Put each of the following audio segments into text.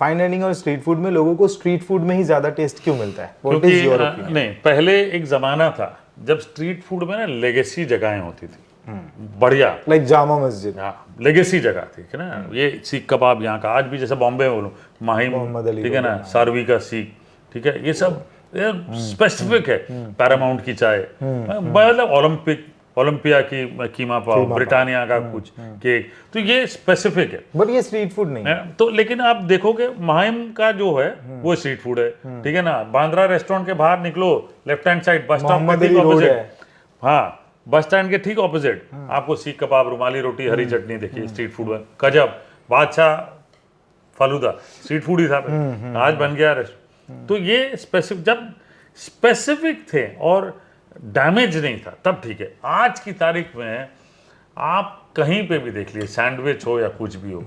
Fine dining और street food में लोगों को स्ट्रीट फूड में ही ज्यादा टेस्ट क्यों मिलता है? What क्योंकि is your opinion? नहीं, पहले एक जमाना था जब स्ट्रीट फूड में ना लेगेसी जगहें होती थी, बढ़िया, लाइक जामा मस्जिद, हाँ लेगेसी जगह थी, है ना। ये सीख कबाब यहाँ का आज भी, जैसे बॉम्बे में बोलो माहिम, मोहम्मद अली ठीक है ना, रोड, सारवी का सीख, ठीक है, ये सब स्पेसिफिक है। पैरामाउंट की चाय, मतलब ओलंपिया की कीमा पाव, ब्रिटानिया का कुछ केक, तो ये स्पेसिफिक है। बट ये स्ट्रीट फूड नहीं है। तो लेकिन आप देखोगे माहिम का जो है वो स्ट्रीट फूड है, ठीक है ना। बांद्रा रेस्टोरेंट के बाहर निकलो, left hand side bus stop के ठीक ऑपोजिट, हाँ बस स्टैंड के ठीक ऑपोजिट आपको सीख कबाब, रुमाली रोटी, हरी चटनी देखिए स्ट्रीट फूड में। गजब, बादशाह फालूदा स्ट्रीट फूड ही था, आज बन गया रेस्टोरेंट। तो ये स्पेसिफिक, जब स्पेसिफिक थे और डैमेज नहीं था तब ठीक है। आज की तारीख में आप कहीं पे भी देख लिए, सैंडविच हो या कुछ भी हो,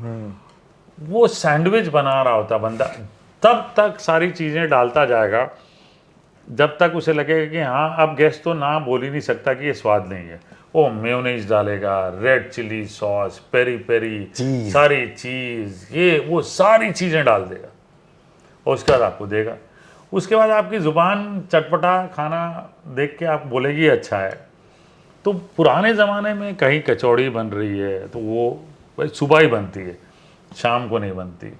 वो सैंडविच बना रहा होता बंदा, तब तक सारी चीज़ें डालता जाएगा जब तक उसे लगेगा कि हाँ अब गेस्ट तो ना बोल ही नहीं सकता कि ये स्वाद नहीं है। वो मेयोनीज डालेगा, red chilli sauce, peri peri, सारी चीज़, ये वो सारी चीज़ें डाल देगा और उसके बाद आपको देगा। उसके बाद आपकी ज़ुबान चटपटा खाना देख के आप बोलेगी अच्छा है। तो पुराने ज़माने में कहीं कचौड़ी बन रही है तो वो भाई सुबह ही बनती है, शाम को नहीं बनती।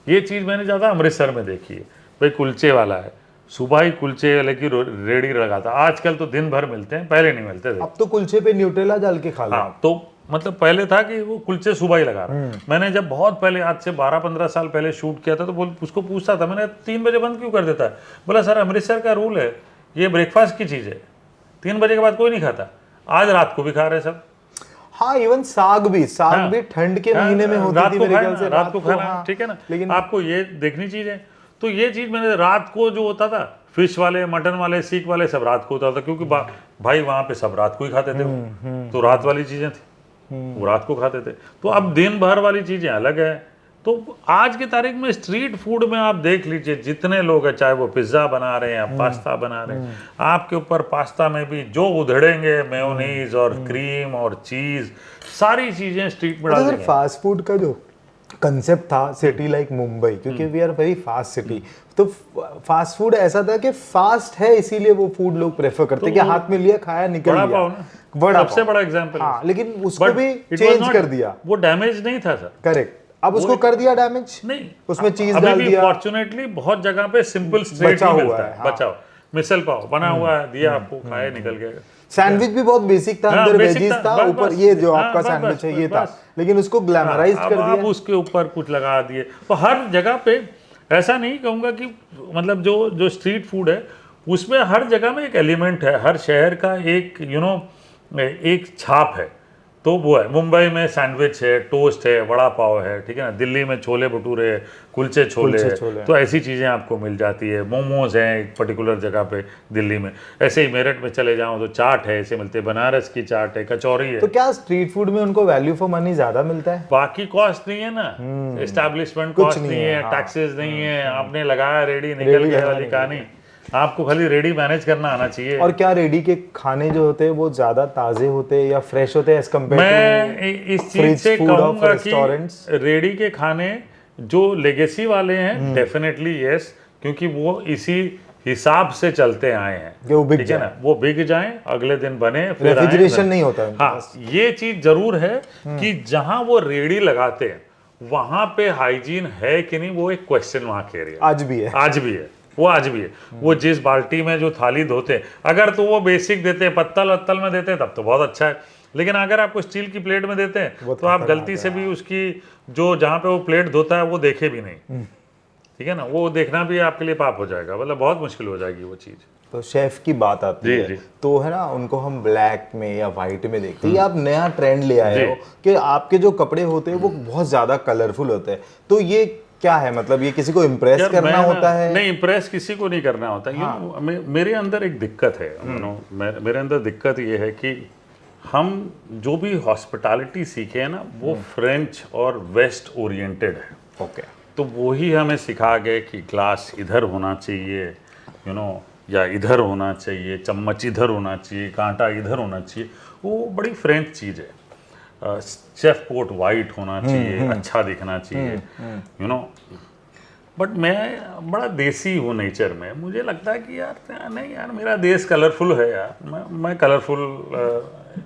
ये चीज़ मैंने ज़्यादा अमृतसर में देखी है, भाई कुलचे वाला है, सुबह ही कुलचे वाले की रेडी लगाता। आजकल तो दिन भर मिलते हैं, पहले नहीं मिलते थे। अब तो कुलचे पे न्यूटेला डाल के खा लो। हाँ, तो मतलब पहले था कि वो कुलचे सुबह ही लगा रहा। मैंने जब बहुत पहले, आज से 12-15 साल पहले शूट किया था, तो उसको पूछता था मैंने 3 बजे बंद क्यों कर देता है? बोला सर अमृतसर का रूल है, ये ब्रेकफास्ट की चीज़ है, 3 बजे के बाद कोई नहीं खाता। आज रात को भी खा रहे सब। हाँ, इवन साग भी ठंड के महीने में होती थी मेरे ख्याल से, रात को खाना, हाँ, ठीक है ना। लेकिन आपको ये देखनी चीज़ है। तो ये चीज़ मैंने रात को जो होता था, फिश वाले, मटन वाले, सीख वाले सब रात को होता था, क्योंकि भाई वहाँ पे सब रात को ही खाते थे तो रात वाली चीज़ें थी, वो रात को खाते थे। तो अब दिन भर वाली चीज़ें अलग है। तो आज की तारीख में स्ट्रीट फूड में आप देख लीजिए जितने लोग हैं, चाहे वो पिज्ज़ा बना रहे हैं या पास्ता बना रहे हैं, आपके ऊपर पास्ता में भी जो उधड़ेंगे मेयोनीज और क्रीम और चीज़, सारी चीज़ें स्ट्रीट में डाल देंगे। फास्ट फूड का जो कंसेप्ट था सिटी लाइक मुंबई, क्योंकि we are very fast city, तो फास्ट फूड ऐसा था कि फास्ट है इसीलिए वो फूड लोग प्रेफर करते हैं कि हाथ में लिया, खाया, निकल बड़ा गया। पाव ना सबसे बड़ा एग्जांपल। हाँ, लेकिन उसको भी चेंज कर दिया। वो डैमेज नहीं था सर। करेक्ट, अब उसको कर दिया डैमेज। नहीं, उसमें चीज डाल दिया। फॉर्चूनेटली बहुत जगह पे सिंपल स्ट्रेट ही मिलता है, बचा हुआ मिसल पाव बना हुआ है, दिया आपको, खाए, निकल गया। सैंडविच भी बहुत बेसिक था, अंदर वेजीज था, ऊपर ये जो आपका सैंडविच है ये था, लेकिन उसको ग्लैमराइज कर दिया। अब उसके ऊपर कुछ लगा दिए। तो हर जगह पे, ऐसा नहीं कहूँगा कि मतलब जो स्ट्रीट फूड है उसमें हर जगह में एक एलिमेंट है, हर शहर का एक एक छाप है। तो वो है, मुंबई में सैंडविच है, टोस्ट है, वड़ा पाव है, ठीक है ना। दिल्ली में छोले भटूरे, कुलचे छोले, तो ऐसी चीज़ें आपको मिल जाती है। मोमोज हैं एक पर्टिकुलर जगह पे दिल्ली में। ऐसे ही मेरठ में चले जाओ तो चाट है, ऐसे मिलते हैं, बनारस की चाट है, कचौरी है। तो क्या स्ट्रीट फूड में उनको वैल्यू फॉर मनी ज़्यादा मिलता है? बाकी कॉस्ट नहीं है ना, एस्टैब्लिशमेंट कॉस्ट नहीं है, टैक्सेस नहीं है, आपने लगाया रेडी निकल गया वाली कहानी। आपको खाली रेडी मैनेज करना आना चाहिए। और क्या रेडी के खाने जो होते हैं वो ज्यादा ताजे होते हैं या फ्रेश होते हैं एज कंपेयर टू? मैं इस चीज से कहूंगा कि रेडी के खाने जो लेगेसी वाले हैं डेफिनेटली यस, क्योंकि वो इसी हिसाब से चलते आए हैं, ठीक है ना। वो बिक जाएं, अगले दिन बने, फिर रेफ्रिजरेशन नहीं होता है। हाँ, ये चीज जरूर है कि जहां वो रेडी लगाते हैं वहां पे हाइजीन है कि नहीं, वो एक क्वेश्चन मार्क एरिया आज भी है। आज भी है वो, आज भी है। वो जिस बाल्टी में जो थाली धोते हैं, अगर तो वो बेसिक देते हैं, पत्तल वत्तल में देते हैं, तब तो बहुत अच्छा है। लेकिन अगर आपको स्टील की प्लेट में देते हैं तो आप गलती से भी उसकी जो जहाँ पे वो प्लेट धोता है वो देखे भी नहीं, ठीक है ना। वो देखना भी आपके लिए पाप हो जाएगा, मतलब बहुत मुश्किल हो जाएगी वो चीज़। तो शेफ की बात आती है तो है ना, उनको हम ब्लैक में या वाइट में देखते हैं। आप नया ट्रेंड ले आए हो कि आपके जो कपड़े होते हैं वो बहुत ज्यादा कलरफुल होते हैं, तो ये क्या है? मतलब ये किसी को इम्प्रेस करना होता है? नहीं, इम्प्रेस किसी को नहीं करना होता। हाँ। मेरे अंदर एक दिक्कत है, मेरे अंदर दिक्कत ये है कि हम जो भी हॉस्पिटैलिटी सीखे हैं ना, वो फ्रेंच और वेस्ट ओरिएंटेड है। ओके, तो वही हमें सिखा गए कि ग्लास इधर होना चाहिए, या इधर होना चाहिए, चम्मच इधर होना चाहिए, कांटा इधर होना चाहिए। वो बड़ी फ्रेंच चीज़ है। शेफ कोट वाइट होना चाहिए, अच्छा दिखना चाहिए, बट मैं बड़ा देसी हूँ नेचर में, मुझे लगता है कि यार नहीं यार, मेरा देश कलरफुल है यार, मैं कलरफुल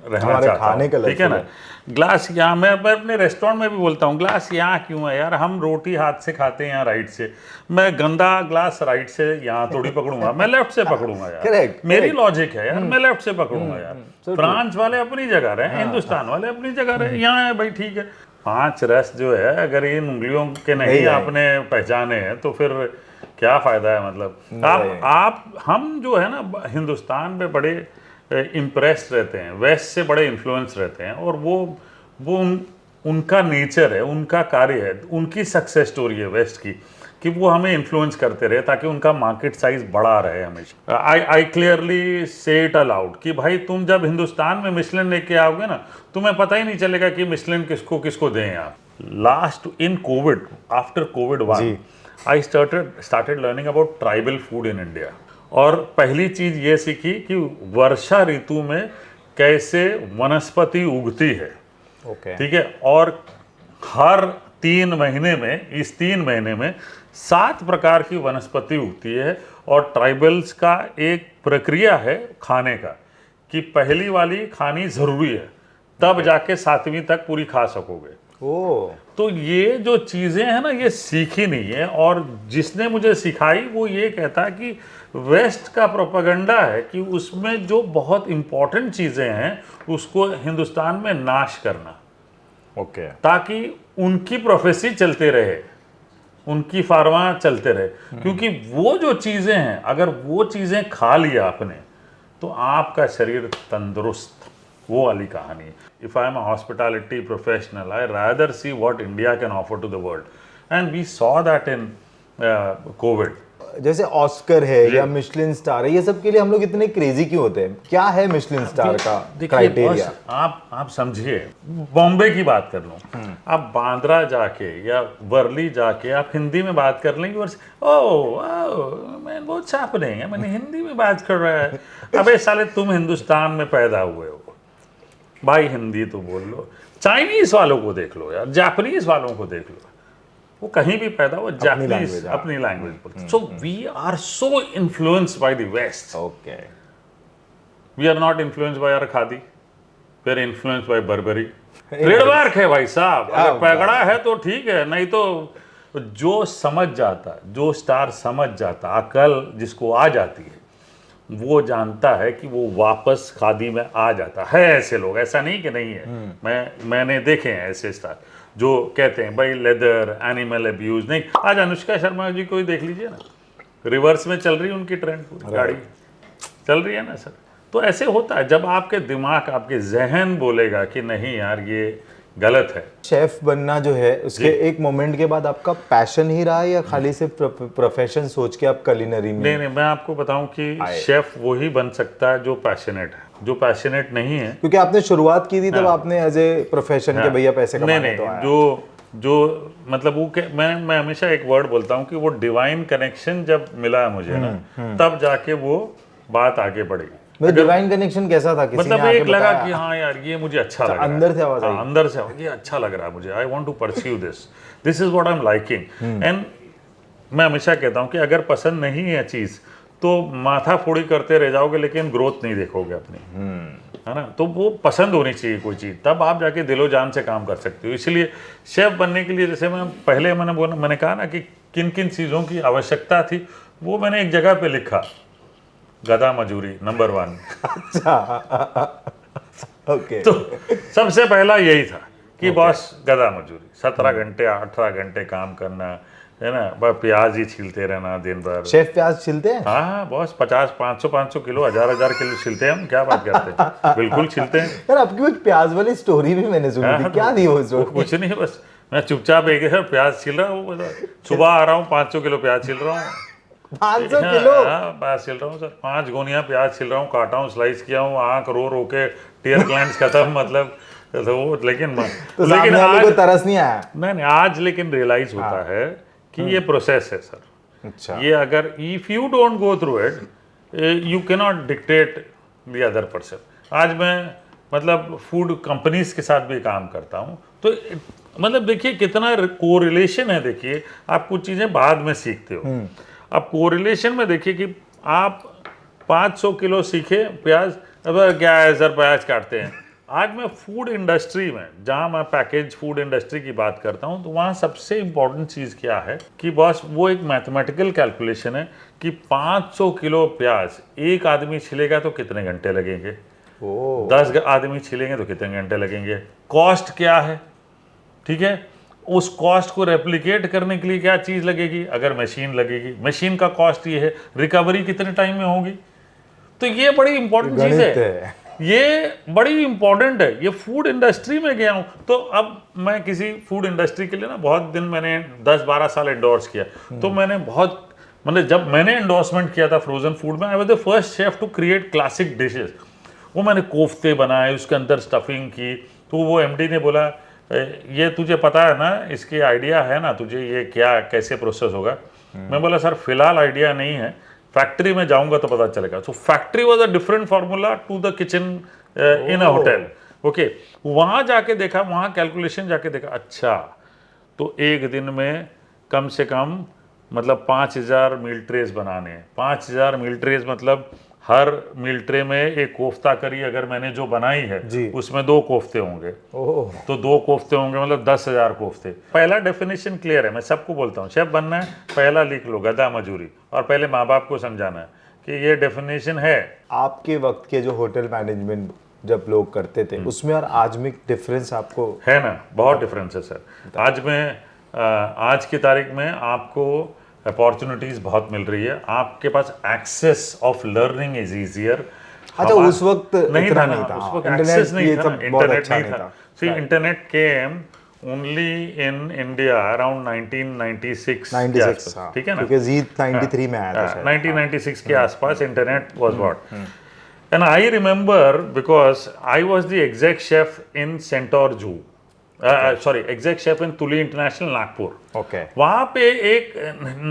रहना चाहता खाने हूँ, ठीक है ना। ग्लास यहाँ मैं अपने रेस्टोरेंट में भी बोलता हूँ, ग्लास यहाँ क्यों है यार, हम रोटी हाथ से खाते हैं यहाँ राइट से, मैं गंदा ग्लास राइट से यहाँ थोड़ी पकड़ूंगा, मैं लेफ्ट से पकड़ूंगा यार। Correct, मेरी लॉजिक है यार, मैं लेफ्ट से पकड़ूंगा यार। फ्रांस वाले अपनी जगह रहे, हिंदुस्तान वाले अपनी जगह रहे, यहाँ है भाई ठीक है। 5 रस जो है अगर इन उंगलियों के नहीं आपने पहचाने हैं तो फिर क्या फायदा है, मतलब आप हम जो है ना हिंदुस्तान पे बड़े इम्प्रेस्ड रहते हैं, वेस्ट से बड़े इन्फ्लुएंस रहते हैं, और वो उनका नेचर है, उनका कार्य है, उनकी सक्सेस स्टोरी है वेस्ट की, कि वो हमें इन्फ्लुएंस करते रहे ताकि उनका मार्केट साइज बड़ा रहे हमेशा। आई क्लियरली से इट अलाउड कि भाई तुम जब हिंदुस्तान में मिशेलिन लेके आओगे ना, तुम्हें पता ही नहीं चलेगा कि मिशेलिन किसको किसको दें आप। Last in Covid, after Covid 1 I started learning about tribal food in India, और पहली चीज ये सीखी कि वर्षा ऋतु में कैसे वनस्पति उगती है, ठीक है, और हर 3 महीने में, इस 3 महीने में 7 प्रकार की वनस्पति उगती है, और ट्राइबल्स का एक प्रक्रिया है खाने का कि पहली वाली खानी जरूरी है, तब जाके 7वीं तक पूरी खा सकोगे। तो ये जो चीजें हैं ना, ये सीखी नहीं है, और जिसने मुझे सिखाई वो ये कहता है कि वेस्ट का प्रोपेगेंडा है कि उसमें जो बहुत इंपॉर्टेंट चीजें हैं उसको हिंदुस्तान में नाश करना, ताकि उनकी प्रोफेसी चलते रहे, उनकी फार्मा चलते रहे, क्योंकि वो जो चीजें हैं, अगर वो चीजें खा लिया आपने तो आपका शरीर तंदुरुस्त, वो वाली कहानी है। If I am a hospitality professional, I rather see what India can offer to the world, and we saw that in covid. जैसे ऑस्कर है या मिशेलिन स्टार है, ये सब के लिए हम लोग इतने क्रेजी क्यों होते हैं? क्या है मिशेलिन स्टार का क्राइटेरिया? आप समझिए, बॉम्बे की बात कर लूं, आप बांद्रा जाके या वर्ली जाके आप हिंदी में बात कर लेंगे, मैं बहुत छाप नहीं है, मैंने हिंदी में बात कर रहा है। अबे साले तुम हिंदुस्तान में पैदा हुए हो भाई, हिंदी तो बोल लो। चाइनीज वालों को देख लो यार, जापानीज वालों को देख लो, वो कहीं भी पैदा हो, जापानीज अपनी लैंग्वेज बोलते। So we are so influenced by the west. Okay, we are not influenced by our khadi, we are influenced by Burberry. Trademark है भाई साहब, अगर पगड़ा है तो ठीक है, नहीं तो जो समझ जाता, जो स्टार समझ जाता, अकल जिसको आ जाती है, वो जानता है कि वो वापस खादी में आ जाता है। ऐसे लोग, ऐसा नहीं कि नहीं है, मैंने देखे हैं ऐसे स्टार जो कहते हैं भाई लेदर, एनिमल अब्यूज नहीं। आज अनुष्का शर्मा जी को ही देख लीजिए ना, रिवर्स में चल रही है उनकी ट्रेंड, गाड़ी चल रही है ना सर। तो ऐसे होता है, जब आपके दिमाग, आपके जहन बोलेगा कि नहीं यार ये गलत है। शेफ बनना जो है उसके एक मोमेंट के बाद आपका पैशन ही रहा, या खाली सिर्फ प्रोफेशन सोच के आप कुलिनरी में? नहीं, मैं आपको बताऊं कि शेफ वही बन सकता है जो पैशनेट है, जो पैशनेट नहीं है। क्योंकि आपने शुरुआत की थी तब आपने एज ए प्रोफेशन के भैया पैसे कमाने तो आया। जो मतलब वो मैं हमेशा एक वर्ड बोलता हूँ कि वो डिवाइन कनेक्शन जब मिला है मुझे ना, तब जाके वो बात आगे बढ़ी। डिवाइन कनेक्शन कैसा था? किसी मतलब एक लगा कि हाँ यार ये मुझे अच्छा लग रहा है, अंदर से आवाज आई, अंदर से ये अच्छा लग रहा है मुझे, I want to pursue this is what I am liking. And मैं हमेशा कहता हूँ कि अगर पसंद नहीं है चीज तो माथा फोड़ी करते रह जाओगे, लेकिन ग्रोथ नहीं देखोगे अपनी, है ना। तो वो पसंद होनी चाहिए कोई चीज़, तब आप जाके दिलो जान से काम कर सकते हो। इसलिए शेफ बनने के लिए, जैसे मैंने कहा ना कि किन किन चीज़ों की आवश्यकता थी, वो मैंने एक जगह पे लिखा, गधा मजूरी नंबर 1। ओके। तो सबसे पहला यही था कि बॉस गधा मजूरी, 17 घंटे 18 घंटे काम करना, है ना, बस प्याज ही छीलते रहना दिन भर। शेफ प्याज छीलते हैं? हाँ बॉस, 500 किलो 1000 किलो छीलते हैं हम, क्या बात करते हैं, बिल्कुल छीलते हैं यार। आपकी कुछ प्याज वाली स्टोरी भी मैंने सुनी थी, क्या थी वो स्टोरी? कुछ नहीं, बस मैं चुपचाप एक प्याज छील रहा हूँ, सुबह आ रहा हूँ 500 किलो प्याज छील रहा हूँ। 500 किलो प्याज छील रहा हूँ सर, 5 गोनियां प्याज छील रहा हूँ, काटा हूँ, स्लाइस किया हूँ, आंख रो के टीयर ग्लैंड्स खत्म, मतलब तो वो। लेकिन आज तरस नहीं आया? नहीं, आज लेकिन रियलाइज होता है कि ये प्रोसेस है सर। अच्छा। ये अगर if you don't go through it, you can not dictate the other person. आज मैं मतलब फूड कंपनीज के साथ भी काम करता हूँ, तो मतलब देखिए कितना कोरिलेशन है। देखिए आप कुछ चीज़ें बाद में सीखते हो, अब कोरिलेशन में देखिए कि आप 500 किलो सीखे प्याज, अब क्या है सर प्याज काटते हैं। आज मैं फूड इंडस्ट्री में, जहाँ मैं पैकेज फूड इंडस्ट्री की बात करता हूँ, तो वहाँ सबसे इम्पोर्टेंट चीज़ क्या है कि बस वो एक मैथमेटिकल कैलकुलेशन है कि 500 किलो प्याज एक आदमी छिलेगा तो कितने घंटे लगेंगे, 10 आदमी छिलेंगे तो कितने घंटे लगेंगे, कॉस्ट क्या है, ठीक है, उस कॉस्ट को रेप्लिकेट करने के लिए क्या चीज़ लगेगी, अगर मशीन लगेगी, मशीन का कॉस्ट ये है, रिकवरी कितने टाइम में होगी। तो ये बड़ी इंपॉर्टेंट चीज़ है, ये बड़ी इंपॉर्टेंट है। ये फूड इंडस्ट्री में गया हूँ, तो अब मैं किसी फूड इंडस्ट्री के लिए ना बहुत दिन मैंने 10-12 साल एंडोर्स किया, तो मैंने बहुत मतलब जब मैंने एंडोर्समेंट किया था फ्रोजन फूड में, I was the first chef to create classic dishes. वो मैंने कोफ्ते बनाए, उसके अंदर स्टफिंग की, तो वो एमडी ने बोला ये तुझे पता है ना, इसके आइडिया है ना तुझे, ये क्या कैसे प्रोसेस होगा। मैं बोला सर फिलहाल आइडिया नहीं है, फैक्ट्री में जाऊंगा तो पता चलेगा। So factory was a different formula to the kitchen in a hotel. Okay, वहाँ जाके देखा, वहाँ कैलकुलेशन जाके देखा, अच्छा तो एक दिन में कम से कम मतलब 5000 मील ट्रेस बनाने हैं। 5000 मील ट्रेस मतलब हर मील ट्रे में एक कोफ्ता करी अगर मैंने जो बनाई है उसमें 2 कोफ्ते होंगे, तो 2 कोफ्ते होंगे मतलब 10,000 कोफ्ते। पहला डेफिनेशन क्लियर है, मैं सबको बोलता हूँ शेफ बनना है पहला लिख लो गधा मजूरी, और पहले माँ बाप को समझाना है कि ये डेफिनेशन है। आपके वक्त के जो होटल मैनेजमेंट जब लोग करते थे उसमें और आज में डिफरेंस आपको है ना, बहुत डिफरेंस है सर। आज में आज की तारीख में आपको अपॉर्चुनिटीज बहुत मिल रही है, आपके पास access of learning is easier. अच्छा उस वक्त नहीं इतना था नहीं ना, था, उस वक्त इंटरनेट एक्सेस नहीं था, बहुत इंटरनेट अच्छा नहीं था। See internet came only in India around 1996 के आसपास, ठीक है ना, क्योंकि जी 93 में आया था शायद। 1996 के आसपास internet was what. And I remember because I was the exact chef in centaur जू, sorry exact chef in Tuli international Nagpur. Okay, वहां पे एक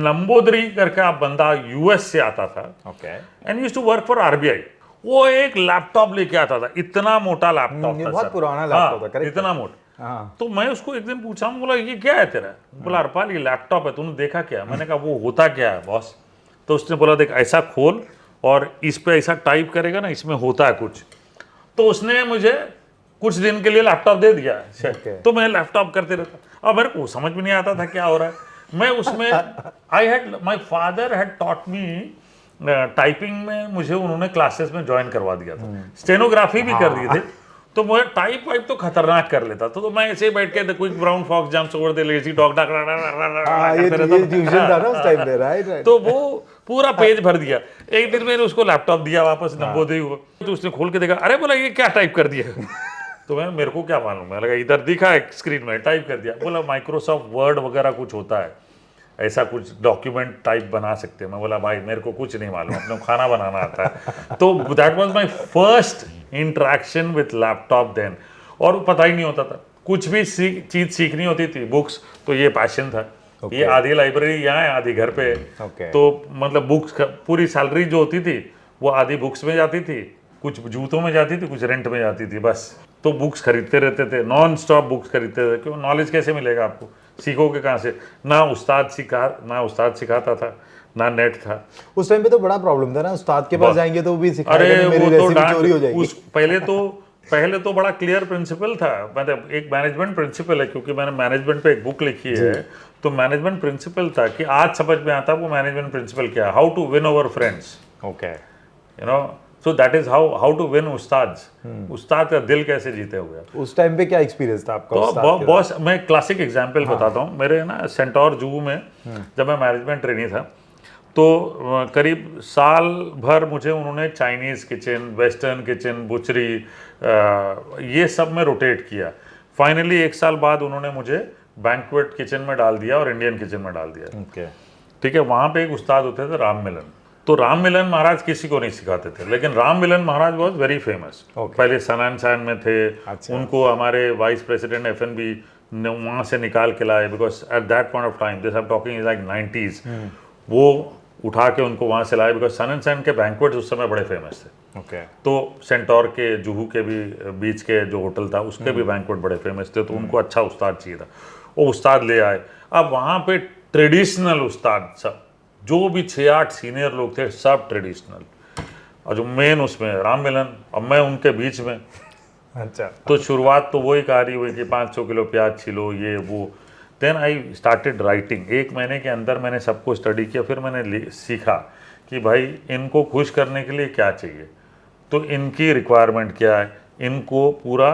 नंबोदरी करके आप बंदा यूएस से आता था, okay, and used to work for RBI. वो एक लैपटॉप लेके आता था, इतना मोटा लैपटॉप ये था, बहुत पुराना लैपटॉप है, करेक्ट, इतना मोटा। हाँ, तो मैं उसको एक दिन पूछा, बोला ये क्या है तेरा, बोला हरपाल ये लैपटॉप है, तूने देखा क्या। मैंने कहा वो होता क्या है बॉस। तो उसने बोला देख ऐसा खोल और इस पे ऐसा टाइप करेगा ना, इसमें होता है कुछ। तो उसने मुझे कुछ दिन के लिए लैपटॉप दे दिया, तो मैं लैपटॉप करते रहता। अब मेरे को समझ में नहीं आता था क्या हो रहा है। मैं उसमें my father had taught me typing में, मुझे उन्होंने क्लासेस में ज्वाइन करवा दिया था, स्टेनोग्राफी भी कर दिए थे। तो मुझे टाइप वाइप तो खतरनाक कर लेता था। तो मैं ऐसे ही बैठ के the quick brown fox jumps over the lazy dog ये ट्यूशन था ना उस टाइम पे, राइट। तो वो पूरा पेज भर दिया। एक दिन मैंने उसको लैपटॉप दिया वापस नंबोदय हुआ, तो उसने खोल के देखा, अरे बोला ये क्या टाइप कर दिया। तो मेरे को क्या मालूम, मैं लगा इधर दिखा है स्क्रीन में, टाइप कर दिया। बोला माइक्रोसॉफ्ट वर्ड वगैरह कुछ होता है, ऐसा कुछ डॉक्यूमेंट टाइप बना सकते हैं। मैं बोला भाई मेरे को कुछ नहीं मालूम, अपने खाना बनाना आता है। तो that was my first interaction with laptop then. और पता ही नहीं होता था, कुछ भी चीज़ सीखनी होती थी, बुक्स, तो ये पैशन था। ये आधी लाइब्रेरी यहाँ है, आधी घर पे है। तो मतलब बुक्स पूरी सैलरी जो होती थी वो आधी बुक्स में जाती थी, कुछ जूतों में जाती थी, कुछ रेंट में जाती थी, बस। तो बुक्स खरीदते रहते थे, नॉन स्टॉप बुक्स खरीदते थे। क्यों, नॉलेज कैसे मिलेगा आपको, सीखोगे कहाँ से। ना उस्ताद सिखाता था, ना नेट था। उस टाइम पे तो बड़ा प्रॉब्लम था ना, उस्ताद के पास जाएंगे तो वो भी सिखाएगा, अरे मेरी वो तो रेसिपी चोरी हो जाएगी। पहले तो बड़ा क्लियर प्रिंसिपल था, मतलब एक मैनेजमेंट प्रिंसिपल है, क्योंकि मैंने मैनेजमेंट पे एक बुक लिखी है। तो मैनेजमेंट प्रिंसिपल था कि आज समझ में आता वो मैनेजमेंट प्रिंसिपल क्या है, how to win over friends, okay, you know. So that is how to win उस्ताद। उस्ताद का दिल कैसे जीते हुए। उस टाइम पे क्या एक्सपीरियंस था आपका? तो बॉस, मैं क्लासिक एग्जांपल बताता हूँ। मेरे ना सेंटोर जू में जब मैं मैनेजमेंट ट्रेनी था, तो करीब साल भर मुझे उन्होंने चाइनीज़ किचन, वेस्टर्न किचन, बुचरी, ये सब में रोटेट किया। फाइनली 1 साल बाद उन्होंने मुझे बैंक्वेट किचन में डाल दिया और इंडियन किचन में डाल दिया। ठीक है, वहाँ पे एक उस्ताद होते थे राम मिलन। तो राम मिलन महाराज किसी को नहीं सिखाते थे, लेकिन राम मिलन महाराज वॉज वेरी फेमस। पहले सनान सैन में थे। अच्छा। उनको हमारे वाइस प्रेसिडेंट FNB ने वहाँ से निकाल के लाए, because at that point of time, this I am talking is like 90s। वो उठा के उनको वहाँ से लाए, बिकॉज सन एंड सैंड के बैंक्वेट्स उस समय बड़े फेमस थे। ओके। तो सेंटोर के, जुहू के भी बीच के जो होटल था उसके भी बैंक्वेट बड़े फेमस थे, तो उनको अच्छा उस्ताद चाहिए था, वो उस्ताद ले आए। अब वहाँ पे ट्रेडिशनल उस्ताद सब, जो भी 6-8 सीनियर लोग थे सब ट्रेडिशनल, और जो मेन उसमें राम मिलन, अब मैं उनके बीच में। अच्छा। तो शुरुआत तो वही कहानी हुई कि 500 किलो प्याज छिलो, ये वो। Then I started writing. 1 महीने के अंदर मैंने सबको स्टडी किया, फिर मैंने सीखा कि भाई इनको खुश करने के लिए क्या चाहिए, तो इनकी रिक्वायरमेंट क्या है, इनको पूरा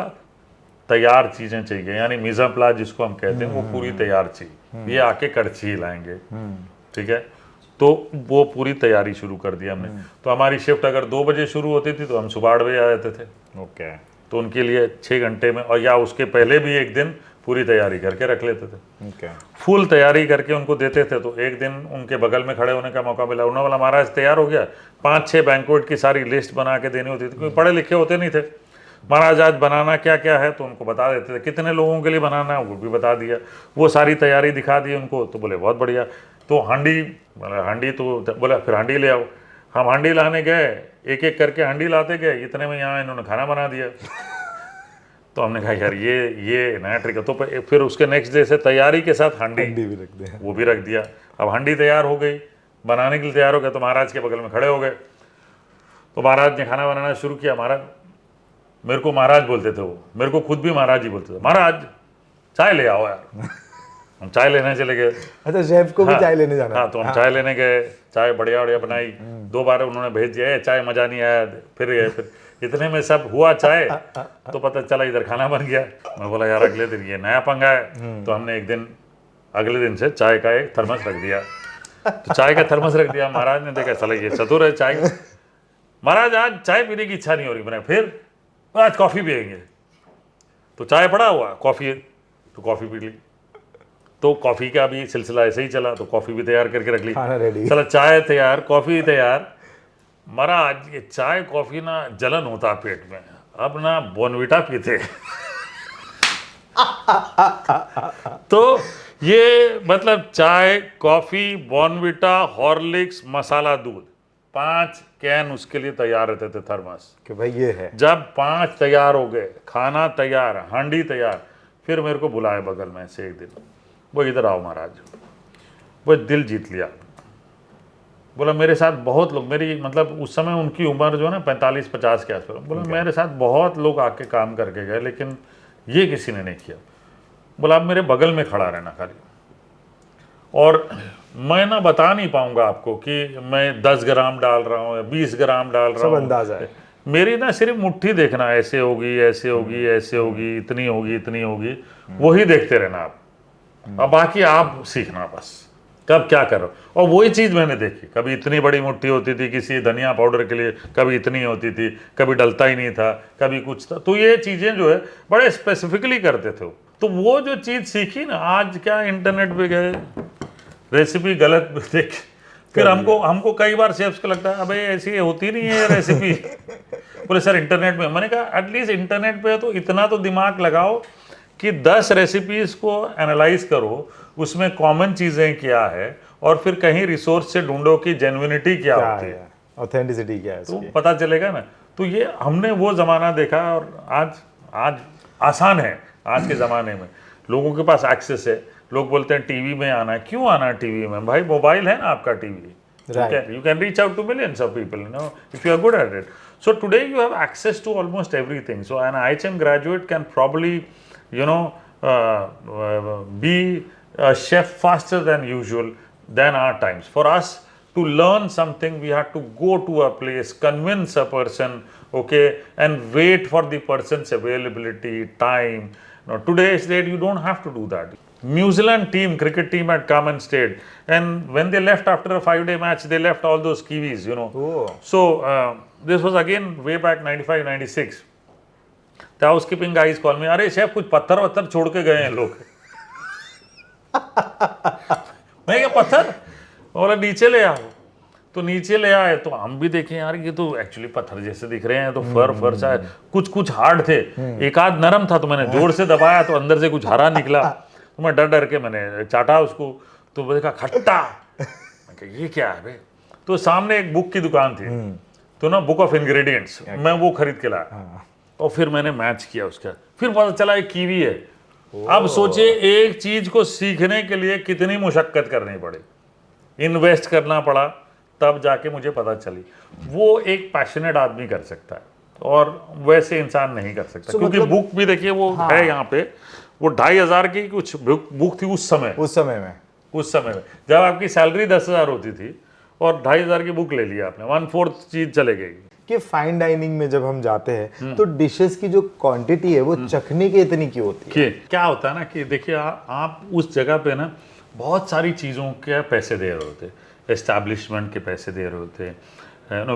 तैयार चीज़ें चाहिए, यानी मीज़ा प्लास जिसको हम कहते हैं वो पूरी तैयार चाहिए, ये आके कड़छी हिलाएंगे, ठीक है। तो वो पूरी तैयारी शुरू कर दी हमने। तो हमारी शिफ्ट अगर 2 बजे शुरू होती थी तो हम सुबह 8 बजे आ जाते थे। ओके। तो उनके लिए 6 घंटे में, और या उसके पहले भी एक दिन पूरी तैयारी करके रख लेते थे। ओके। फुल तैयारी करके उनको देते थे। तो एक दिन उनके बगल में खड़े होने का मौका मिला, उन्होंने बोला महाराज तैयार हो गया, 5-6 बैंक्वेट की सारी लिस्ट बना के देनी होती थी, क्योंकि पढ़े लिखे होते नहीं थे। महाराज आज बनाना क्या क्या है, तो उनको बता देते थे, कितने लोगों के लिए बनाना है वो भी बता दिया, वो सारी तैयारी दिखा दी उनको। तो बोले बहुत बढ़िया। तो हांडी तो बोला फिर हांडी ले आओ। हम हांडी लाने गए, एक एक करके हांडी लाते गए, इतने में यहाँ इन्होंने खाना बना दिया। तो हमने कहा यार ये नया ट्रिक है। तो फिर उसके नेक्स्ट डे से तैयारी के साथ हांडी भी रख दिया, वो भी रख दिया। अब हांडी तैयार हो गई, बनाने के लिए तैयार हो गया, तो महाराज के बगल में खड़े हो गए। तो महाराज ने खाना बनाना शुरू किया। महाराज, मेरे को महाराज बोलते थे वो, मेरे को खुद भी महाराज ही बोलते थे, महाराज चाय ले आओ यार। हम चाय लेने चले गए। अच्छा, शेफ को भी चाय लेने जाना? हाँ, तो हम चाय लेने गए, चाय बढ़िया बढ़िया बनाई। 2 बार उन्होंने भेज दिया, चाय मजा नहीं आया, फिर गए। फिर इतने में सब हुआ चाय, तो पता चला इधर खाना बन गया। मैं बोला यार अगले दिन ये नया पंगा है। तो हमने एक दिन, अगले दिन से चाय का एक थर्मस रख दिया। तो चाय का थर्मस रख दिया। महाराज ने देखा चला ये चतुर है चाय। महाराज आज चाय पीने की इच्छा नहीं हो रही, बना फिर आज कॉफ़ी पियेंगे। तो चाय पड़ा हुआ, कॉफ़ी, तो कॉफ़ी पी ली। तो कॉफ़ी का भी सिलसिला ऐसे ही चला, तो कॉफ़ी भी तैयार करके रख ली। खाना रेडी, चला चाय तैयार, कॉफ़ी तैयार। महाराज ये चाय कॉफ़ी ना जलन होता पेट में, अब ना बॉर्नविटा पीते। तो ये मतलब चाय, कॉफ़ी, बॉर्नविटा, हॉर्लिक्स, मसाला दूध, 5 कैन उसके लिए तैयार रहते थे थर्मस, कि भाई ये है। जब 5 तैयार हो गए, खाना तैयार, हांडी तैयार, फिर मेरे को बुलाए बगल में से एक दिन, वो इधर आओ महाराज। वो दिल जीत लिया। बोला मेरे साथ बहुत लोग, मेरी मतलब उस समय उनकी उम्र जो है ना 45-50 के आसपास, बोला मेरे साथ बहुत लोग आके काम करके गए, लेकिन ये किसी ने नहीं किया। बोला आप मेरे बगल में खड़ा रहना खाली, और मैं ना बता नहीं पाऊंगा आपको कि मैं 10 ग्राम डाल रहा हूँ या 20 ग्राम डाल रहा हूँ, सब अंदाजा है। मेरी ना सिर्फ मुट्ठी देखना, ऐसे होगी, ऐसे होगी, ऐसे होगी, इतनी होगी, इतनी होगी, वही देखते रहना आप, अब बाकी आप सीखना बस कब क्या करो। और वही चीज़ मैंने देखी, कभी इतनी बड़ी मुट्ठी होती थी किसी धनिया पाउडर के लिए, कभी इतनी होती थी, कभी डलता ही नहीं था, कभी कुछ था। तो ये चीज़ें जो है बड़े स्पेसिफिकली करते थे। तो वो जो चीज़ सीखी ना, आज क्या इंटरनेट पे गए, रेसिपी गलत देख, फिर हमको कई बार शेफ्स को लगता है अबे ऐसी होती नहीं है रेसिपी। बोले सर इंटरनेट में। मैंने कहा एटलीस्ट इंटरनेट पे तो इतना तो दिमाग लगाओ कि 10 रेसिपीज़ को एनालाइज करो, उसमें कॉमन चीज़ें क्या है, और फिर कहीं रिसोर्स से ढूंढो कि जेन्युइनिटी क्या होती है, ऑथेंटिसिटी क्या है, तो पता चलेगा ना। तो ये हमने वो ज़माना देखा, और आज आसान है। आज के ज़माने में लोगों के पास एक्सेस है। लोग बोलते हैं टीवी में आना है, क्यों आना है टीवी में? भाई मोबाइल है ना आपका TV, you can reach out to millions of people, you know, if you are good at it. So today you have access to almost everything. So an IHM graduate can probably, you know, be a chef faster than usual than our times. For us to learn something, we had to go to a place, convince a person, okay, and wait for the person's availability, time. Now today's date, you don't have to do that. New Zealand team, cricket team had come and stayed, and when they left after a 5-day match, they left all those Kiwis, you know. Oh. So this was again way back 95-96. The housekeeping guys called me, अरे chef कुछ पत्थर वत्थर छोड़ के गए हैं लोग। मैं क्या पत्थर? बोला नीचे ले आओ। तो नीचे ले आए, तो हम भी देखें यार ये तो एक्चुअली पत्थर जैसे दिख रहे हैं, तो फर शायद कुछ हार्ड थे, एक आध नरम था, तो मैंने जोर से दबाया तो अंदर से कुछ हरा निकला। तो मैं डर के मैंने चाटा उसको, तो देखा खट्टा। मैं कहा ये क्या है भाई? तो सामने एक बुक की दुकान थी, तो ना बुक ऑफ इंग्रेडिएंट्स, मैं वो खरीद के लाया और फिर मैंने मैच किया उसका, फिर पता चला एक कीवी है। अब सोचिए एक चीज को सीखने के लिए कितनी मुशक्कत करनी पड़ी, इन्वेस्ट करना पड़ा, तब जाके मुझे पता चली। वो एक पैशनेट आदमी कर सकता है और वैसे इंसान नहीं कर सकता, क्योंकि मतलब, बुक भी देखिए वो है यहाँ पे, वो 2,500 की कुछ बुक थी उस समय में जब आपकी सैलरी 10,000 होती थी और 2,500 की बुक ले लिया आपने, 1/4 चीज चले गई। कि फाइन डाइनिंग में जब हम जाते हैं तो डिशेस की जो क्वांटिटी है वो चखने की इतनी क्यों होती है? क्या होता है ना कि देखिए आप उस जगह पे ना बहुत सारी चीज़ों के पैसे दे रहे होते, एस्टैब्लिशमेंट के पैसे दे रहे होते,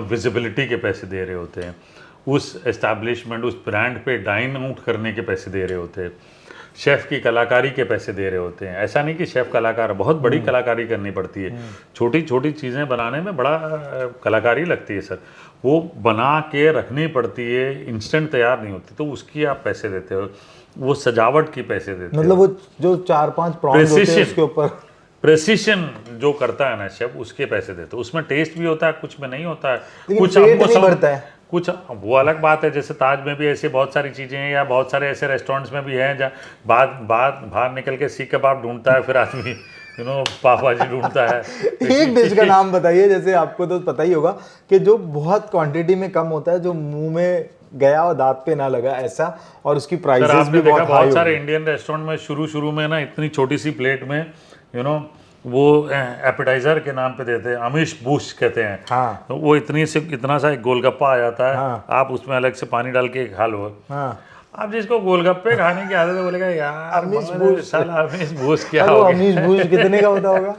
विजिबिलिटी के पैसे दे रहे होते हैं, उस एस्टैब्लिशमेंट उस ब्रांड पे डाइन आउट करने के पैसे दे रहे होते हैं, शेफ़ की कलाकारी के पैसे दे रहे होते हैं। ऐसा नहीं कि शेफ़ कलाकार, बहुत बड़ी कलाकारी करनी पड़ती है, छोटी छोटी चीज़ें बनाने में बड़ा कलाकारी लगती है सर, वो बना के रखनी पड़ती है, इंस्टेंट तैयार नहीं होती, तो उसकी आप पैसे देते हो, वो सजावट की पैसे देते हो, मतलब वो जो 4-5 प्रॉन्स होते हैं उसके ऊपर प्रेसिशन जो करता है ना शेफ, उसके पैसे देते हो। उसमें टेस्ट भी होता है, कुछ में नहीं होता है, कुछ पेट नहीं भरता है, कुछ वो अलग बात है। जैसे ताज में भी ऐसे बहुत सारी चीज़ें हैं, या बहुत सारे ऐसे रेस्टोरेंट्स में भी हैं जहाँ बाहर निकल के सीख कबाब ढूंढता है, फिर आदमी पाव भाजी ढूंढता है। एक डिश का नाम बताइए, जैसे आपको तो पता ही होगा कि जो बहुत क्वांटिटी में कम होता है, जो मुंह में गया और दांत पे ना लगा ऐसा, और उसकी प्राइसेस भी बहुत सारे इंडियन रेस्टोरेंट में शुरू में ना इतनी छोटी सी प्लेट में वो एपेटाइजर के नाम पे देते हैं, अमीश बूश कहते हैं। हाँ। तो वो इतना सा एक गोलगप्पा आ जाता है। हाँ। आप उसमें अलग से पानी डाल के खा लो। हाँ। आप जिसको गोलगप्पे खाने की आदत है बोलेगा यार अमीश बूश, साला अमीश बूश क्या हो गया? अमीश बूश कितने का होता होगा?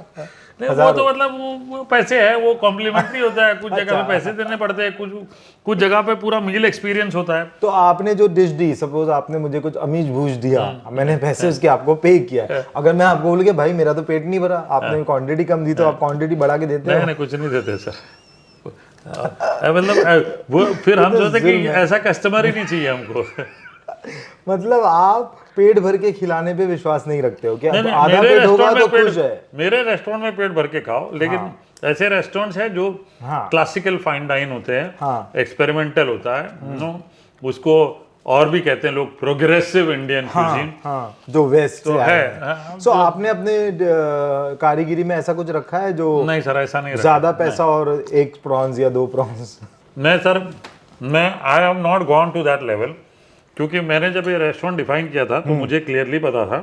नहीं, वो तो मतलब वो पैसे है, वो कॉम्प्लीमेंटरी होता है, कुछ जगह पे पैसे देने पड़ते हैं, कुछ जगह पे पूरा मील एक्सपीरियंस होता है। तो आपने जो डिश दी, सपोज आपने मुझे कुछ अमीश भूज दिया, मैंने पैसे उसके आपको पे किया, अगर मैं आपको बोल के भाई मेरा तो पेट नहीं भरा, आपने क्वांटिटी कम दी, तो आप क्वांटिटी बढ़ा के देते हो? नहीं, कुछ नहीं देते सर। मतलब वो फिर हम सोचते कि ऐसा कस्टमर ही नहीं चाहिए हमको। मतलब आप पेट भर के खिलाने पे विश्वास नहीं रखते हो क्या? आधा पेट होगा तो खुश है। मेरे रेस्टोरेंट में पेट भर के खाओ, लेकिन ऐसे रेस्टोरेंट्स हैं जो क्लासिकल फाइन डाइन होते हैं, एक्सपेरिमेंटल होता है, उसको और भी कहते हैं लोग प्रोग्रेसिव इंडियन क्यूजीन, जो वेस्ट तो है। सो आपने अपने कारीगिरी में ऐसा कुछ रखा है जो नहीं सर, ऐसा नहीं, ज्यादा पैसा और 1 प्रॉन्स या 2 प्रॉन्स? नहीं sir, I have not gone to that level, क्योंकि मैंने जब ये रेस्टोरेंट डिफाइन किया था तो मुझे क्लियरली पता था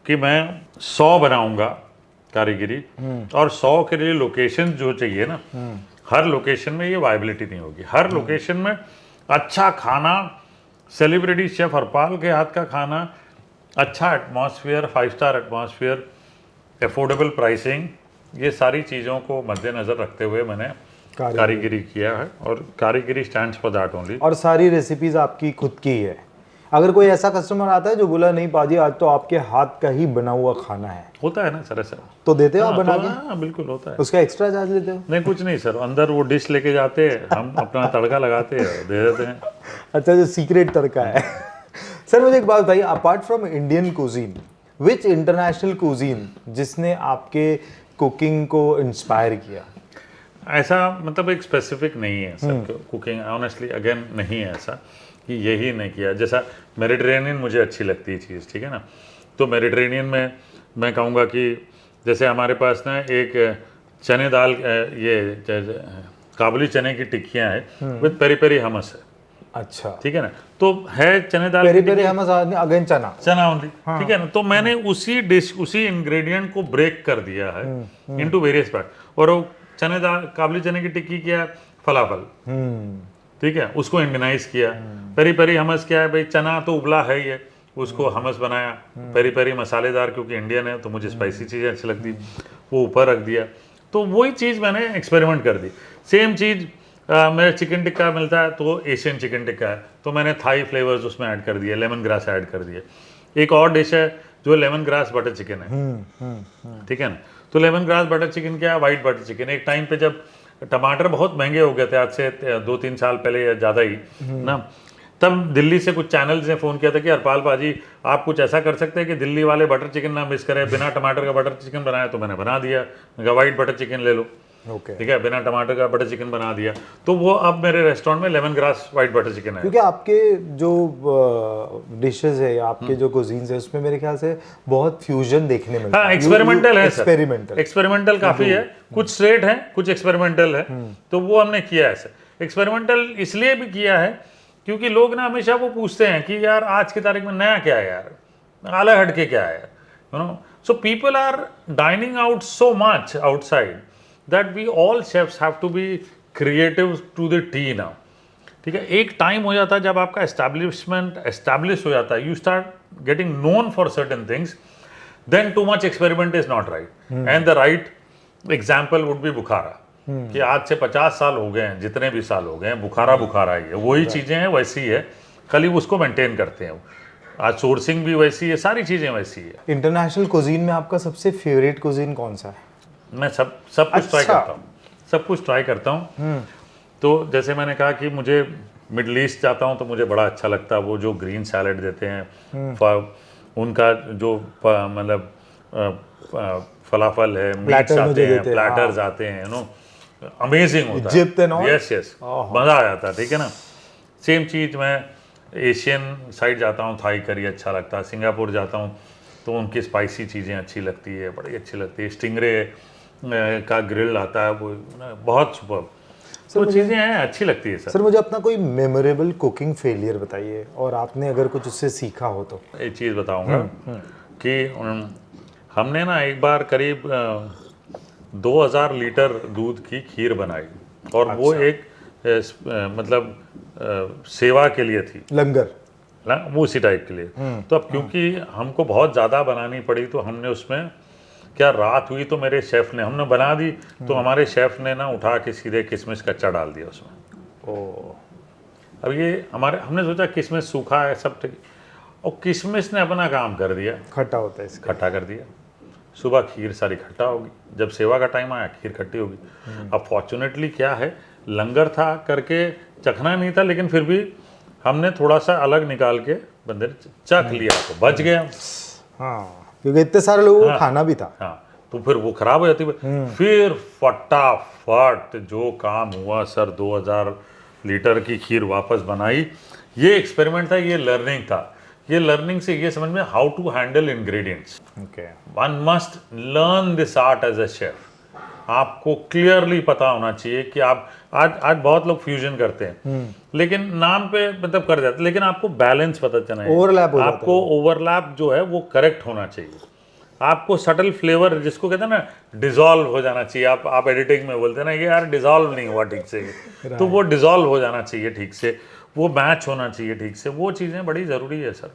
कि मैं 100 बनाऊंगा कारीगिरी, और 100 के लिए लोकेशन जो चाहिए ना, हर लोकेशन में ये वायबिलिटी नहीं होगी। हर लोकेशन में अच्छा खाना, सेलिब्रिटी शेफ हरपाल के हाथ का खाना, अच्छा atmosphere, 5 star atmosphere, affordable pricing, ये सारी चीज़ों को मद्देनज़र रखते हुए मैंने कारीगिरी किया है, और कारीगिरी स्टैंड्स फॉर दैट ओनली। और सारी रेसिपीज आपकी खुद की है? अगर कोई ऐसा कस्टमर आता है जो बोला नहीं पाजी आज तो आपके हाथ का ही बना हुआ खाना है, होता है ना सर ऐसा, तो देते हो आप बना के? हाँ बिल्कुल होता है। उसका एक्स्ट्रा चार्ज लेते हो? नहीं, कुछ नहीं सर, अंदर वो डिश लेके जाते हैं, हम अपना तड़का लगाते हैं, दे देते हैं। अच्छा, जो सीक्रेट तड़का है। सर मुझे एक बात बताइए, apart from Indian cuisine, which international cuisine जिसने आपके कुकिंग को इंस्पायर किया? ऐसा मतलब एक स्पेसिफिक नहीं है सर, कुकिंग ऑनेस्टली अगेन नहीं है ऐसा कि यही नहीं किया। जैसा मेडिटेरेनियन मुझे अच्छी लगती है चीज़, ठीक है ना, तो मेडिटेरेनियन में मैं कहूँगा कि जैसे हमारे पास ना एक चने दाल, ये काबुली चने की टिक्कियाँ हैं विद पेरी पेरी हमस है। अच्छा, ठीक है ना, तो है चने दाल पेरी पेरी हमस, अगेन चना ओनली, ठीक है ना, तो मैंने उसी डिश, उसी इंग्रेडिएंट को ब्रेक कर दिया है इनटू वेरियस पार्ट, और वो चने दाल काबुली चने की टिक्की किया फलाफल, ठीक है, उसको इंडियनाइज किया। पेरी पेरी हमस क्या है भाई, चना तो उबला है ये, उसको हमस बनाया, पेरी पेरी मसालेदार, क्योंकि इंडियन है तो मुझे स्पाइसी चीज़ें अच्छी लगती, वो ऊपर रख दिया। तो वही चीज़ मैंने एक्सपेरिमेंट कर दी। सेम चीज़ मेरा चिकन टिक्का मिलता है तो एशियन चिकन टिक्का है, तो मैंने थाई फ्लेवर्स उसमें ऐड कर दिए, लेमन ग्रास ऐड कर दिए। एक और डिश है जो लेमन ग्रास बटर चिकन है, ठीक है ना, तो लेमन ग्रास बटर चिकन क्या है, वाइट बटर चिकन। एक टाइम पे जब टमाटर बहुत महंगे हो गए थे, आज से 2-3 साल पहले या ज़्यादा ही ना, तब दिल्ली से कुछ चैनल्स ने फ़ोन किया था कि हरपाल पाजी आप कुछ ऐसा कर सकते हैं कि दिल्ली वाले बटर चिकन ना मिस करें, बिना टमाटर का बटर चिकन बनाया, तो मैंने बना दिया, वाइट बटर चिकन ले लो। ओके। ठीक है, बिना टमाटर का बटर चिकन बना दिया, तो वो अब मेरे रेस्टोरेंट में lemon grass white butter chicken है। क्योंकि आपके जो डिशेस है या आपके जो कुजीन्स है उसमें मेरे ख्याल से बहुत फ्यूजन देखने मिलता हाँ, है। एक्सपेरिमेंटल है सर, एक्सपेरिमेंटल एक्सपेरिमेंटल काफ़ी है, कुछ स्ट्रेट है, कुछ एक्सपेरिमेंटल है, तो वो हमने किया है सर। एक्सपेरिमेंटल इसलिए भी किया है क्योंकि लोग ना हमेशा वो पूछते हैं कि यार आज की तारीख में नया क्या है यार, अलग हटके क्या है, you know. So people are dining out so much outside that we all chefs have to be creative to the T now. ठीक है, एक टाइम हो जाता है जब आपका एस्टैब्लिश हो जाता है, you start getting known for certain things, then too much experiment is not right, and the right example would be Bukhara, कि आज से 50 साल हो गए हैं, जितने भी साल हो गए हैं, बुखारा ही है, वही चीज़ें हैं, वैसी है, खाली उसको मेंटेन करते हैं। आज सोर्सिंग भी वैसी है, सारी चीज़ें वैसी है। इंटरनेशनल कुजीन में आपका सबसे फेवरेट कुजीन कौन सा है? मैं सब कुछ ट्राई करता हूँ, सब कुछ ट्राई करता हूँ। तो जैसे मैंने कहा कि मुझे मिडल ईस्ट जाता हूँ तो मुझे बड़ा अच्छा लगता है वो जो ग्रीन सैलड देते हैं, उनका जो मतलब फलाफल है, मीट्स आते हैं, प्लेटर्स आते हैं, यू नो, अमेजिंग होता है। यस यस, मज़ा आ जाता है। ठीक है ना, सेम चीज़ मैं एशियन साइड जाता हूँ, थाई करी अच्छा लगता है। सिंगापुर जाता हूँ तो उनकी स्पाइसी चीज़ें अच्छी लगती है, बड़ी अच्छी लगती है। स्टिंगरे का ग्रिल आता है, वो बहुत सुपर, तो चीज़ें हैं, अच्छी लगती है सर। सर मुझे अपना कोई मेमोरेबल कुकिंग फेलियर बताइए, और आपने अगर कुछ उससे सीखा हो तो। एक चीज़ बताऊंगा कि हमने ना एक बार करीब 2000 लीटर दूध की खीर बनाई, और वो एक मतलब सेवा के लिए थी, लंगर ना, वो उसी टाइप के लिए। तो अब क्योंकि हमको बहुत ज़्यादा बनानी पड़ी, तो हमने उसमें क्या रात हुई तो मेरे शेफ़ ने, हमने बना दी तो हमारे शेफ़ ने ना उठा के सीधे किशमिश कच्चा डाल दिया उसमें। अब ये हमने सोचा किशमिश सूखा है सब ठीक, और किशमिश ने अपना काम कर दिया, खट्टा होता है इसका। खट्टा कर दिया। सुबह खीर सारी खट्टा होगी, जब सेवा का टाइम आया खीर खट्टी होगी। अब फॉर्चुनेटली क्या है, लंगर था करके चखना नहीं था, लेकिन फिर भी हमने थोड़ा सा अलग निकाल के बंदे ने चख लिया तो बच गया। हाँ, क्योंकि इतने सारे लोगों को खाना भी था। हाँ, तो फिर वो खराब हो जाती है। फिर फटाफट जो काम हुआ सर, 2000 लीटर की खीर वापस बनाई। ये एक्सपेरिमेंट था, ये लर्निंग था। ये लर्निंग से ये समझ में how to handle ingredients. Okay, one must learn this art as a chef. आपको क्लियरली पता होना चाहिए कि आप आज बहुत लोग फ्यूजन करते हैं, लेकिन नाम पे मतलब कर जाते हैं, लेकिन आपको बैलेंस पता चलना है, ओवरलैप हो जाता है। आपको ओवरलैप जो है वो करेक्ट होना चाहिए। आपको सटल फ्लेवर, जिसको कहते हैं ना, डिजॉल्व हो जाना चाहिए। आप एडिटिंग में बोलते हैं ना, ये यार डिजॉल्व नहीं हुआ ठीक से, तो वो डिजॉल्व हो जाना चाहिए ठीक से, वो मैच होना चाहिए ठीक से। वो चीज़ें बड़ी ज़रूरी है सर।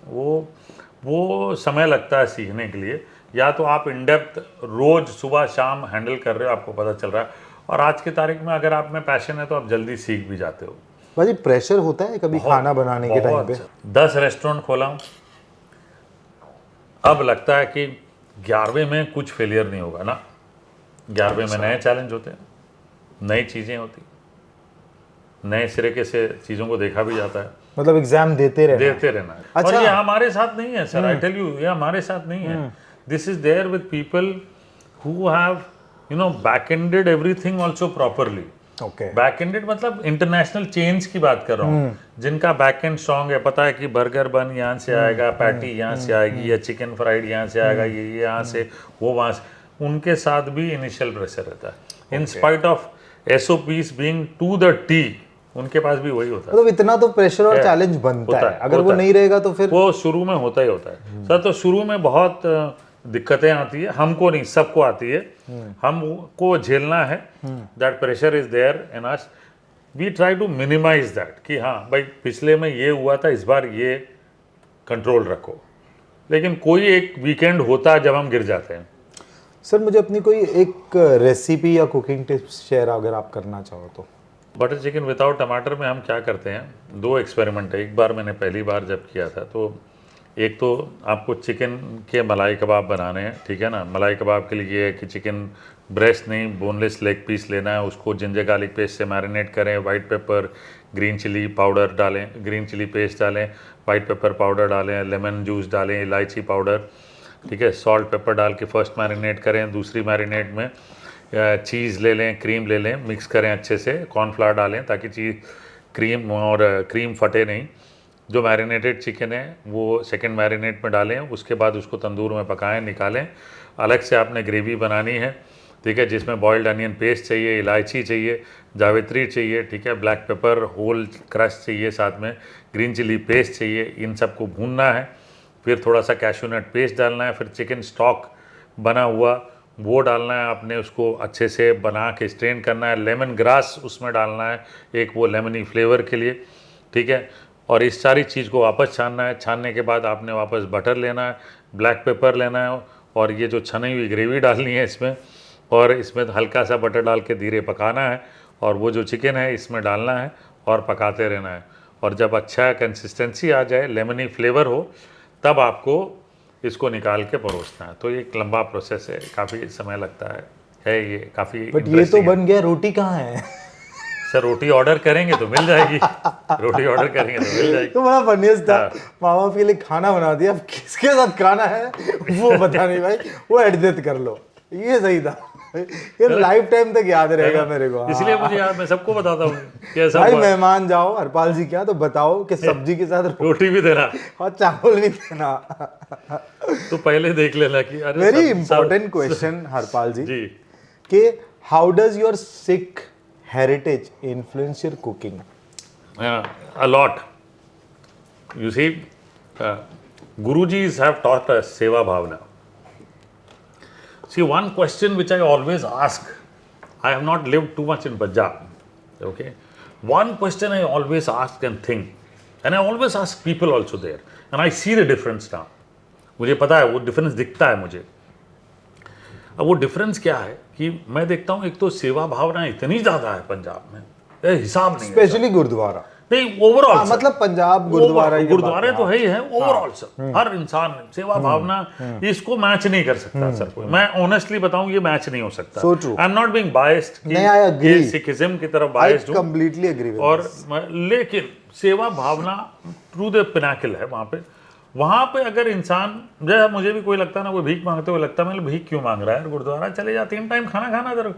वो समय लगता है सीखने के लिए। या तो आप इन डेप्थ रोज़ सुबह शाम हैंडल कर रहे हो, आपको पता चल रहा है, और आज की तारीख में अगर आप में पैशन है तो आप जल्दी सीख भी जाते हो। भाई प्रेशर होता है कभी खाना बनाने के टाइम पे? 10 रेस्टोरेंट खोला हूँ, अब लगता है कि 11वें में कुछ फेलियर नहीं होगा ना। 11वें में नए चैलेंज होते हैं, नई चीज़ें होती, नए सिरे के से चीज़ों को देखा भी जाता है। मतलब एग्जाम देते रहना है। अच्छा, और ये हमारे साथ नहीं है सर, आई टेल यू, ये हमारे साथ नहीं है। This is there with people who have back ended everything also properly. Okay, back ended मतलब इंटरनेशनल चेन्स की बात कर रहा हूँ, जिनका बैक-एंड स्ट्रॉन्ग है। पता है कि बर्गर बन यहाँ से आएगा, पैटी यहाँ से आएगी, या चिकन फ्राइड यहाँ से आएगा, ये यहाँ से, वो वहाँ से। उनके साथ भी इनिशियल प्रेशर रहता है, in spite of SOPs being to the T, उनके पास भी वही होता है। मतलब इतना तो प्रेशर और चैलेंज बनता है, अगर वो नहीं रहेगा तो फिर वो शुरू में होता ही होता है सर। तो शुरू में बहुत दिक्कतें आती है, हमको नहीं, सबको आती है, हमको झेलना है। That pressure is there in us, we try to minimise that, कि हाँ भाई पिछले में ये हुआ था, इस बार ये कंट्रोल रखो। लेकिन कोई एक वीकेंड होता है जब हम गिर जाते हैं। सर मुझे अपनी कोई एक रेसिपी या कुकिंग टिप्स शेयर अगर आप करना चाहो तो। बटर चिकन विदाउट टमाटर में हम क्या करते हैं, 2 एक्सपेरिमेंट है। एक बार मैंने पहली बार जब किया था, तो एक तो आपको चिकन के मलाई कबाब बनाने हैं, ठीक है ना। मलाई कबाब के लिए ये है कि चिकन ब्रेस्ट नहीं, बोनलेस लेग पीस लेना है, उसको जिंजर गार्लिक पेस्ट से मैरिनेट करें, white pepper, green chilli powder डालें, ग्रीन चिली पेस्ट डालें, वाइट पेपर पाउडर डालें, लेमन जूस डालें, इलायची पाउडर, ठीक है, सॉल्ट पेपर डाल के फर्स्ट मैरिनेट करें। दूसरी मैरिनेट में चीज़ ले लें, क्रीम ले लें, मिक्स करें अच्छे से, कॉर्नफ्लावर डालें ताकि चीज़ क्रीम फटे नहीं। जो मैरिनेटेड चिकन है वो सेकंड मैरिनेट में डालें, उसके बाद उसको तंदूर में पकाएं, निकालें। अलग से आपने ग्रेवी बनानी है, ठीक है, जिसमें बॉइल्ड अनियन पेस्ट चाहिए, इलायची चाहिए, जावित्री चाहिए, ठीक है, ब्लैक पेपर होल क्रश चाहिए, साथ में ग्रीन चिली पेस्ट चाहिए। इन सबको भूनना है, फिर थोड़ा सा कैश्यू नट पेस्ट डालना है, फिर चिकन स्टॉक बना हुआ वो डालना है आपने, उसको अच्छे से बना के स्ट्रेन करना है। लेमन ग्रास उसमें डालना है, एक वो लेमनी फ्लेवर के लिए, ठीक है। और इस सारी चीज़ को वापस छानना है। छानने के बाद आपने वापस बटर लेना है, ब्लैक पेपर लेना है, और ये जो छनी हुई ग्रेवी डालनी है इसमें, और इसमें हल्का सा बटर डाल के धीरे पकाना है, और वो जो चिकन है इसमें डालना है और पकाते रहना है। और जब अच्छा कंसिस्टेंसी आ जाए, लेमनी फ्लेवर हो, तब आपको इसको निकाल के परोसना है। तो ये एक लंबा प्रोसेस है, काफ़ी समय लगता है ये काफ़ी। बट ये तो बन गया, रोटी कहाँ है? सर रोटी ऑर्डर करेंगे तो मिल जाएगी, रोटी ऑर्डर करेंगे तो मिल जाएगी। तो बड़ा फनीस्ट था, माँ बाप के लिए खाना बना दिया, अब किसके साथ खाना है वो बता नहीं भाई, वो एडजस्ट कर लो, ये सही था। ये लाइफ टाइम तक याद रहेगा मेरे को। इसलिए मुझे यार, मैं सबको बताता हूँ कि ऐसा भाई मेहमान जाओ हरपाल जी क्या, तो बताओ कि सब्जी के साथ रोटी भी देना और चावल भी देना। तो पहले देख लेना कि अरे वेरी इंपॉर्टेंट क्वेश्चन हरपाल जी, जी, कि how does your Sikh heritage influence your cooking? A lot. You see, Gurujis have taught us seva bhavana. See, one question which I always ask, I have not lived too much in Punjab, okay? One question I always ask and think, and I always ask people also there, and I see the difference now. मुझे पता है वो difference दिखता है मुझे। अब वो difference क्या है कि मैं देखता हूँ, एक तो सेवा भावना इतनी ज्यादा है पंजाब में, हिसाब नहीं, स्पेशली गुरुद्वारा नहीं, ओवरऑल मतलब पंजाब गुरुद्वारा गुरुद्वारे तो है ही है, ओवरऑल सर हर इंसान सेवा भावना इसको मैच नहीं कर सकता सर कोई। मैं ऑनेस्टली बताऊं, ये मैच नहीं हो सकता। So true. I am not being biased कि सिखिज्म की तरफ बायस्ड हूं, कंप्लीटली एग्री विद और लेकिन सेवा भावना ट्रू द पिनाकल है वहाँ पे अगर इंसान, जैसे मुझे भी कोई लगता है ना, कोई भीख मांगते हुए लगता है, मतलब भीख क्यों मांग रहा है, गुरुद्वारा चले जा, 3 टाइम खाना खाना, अगर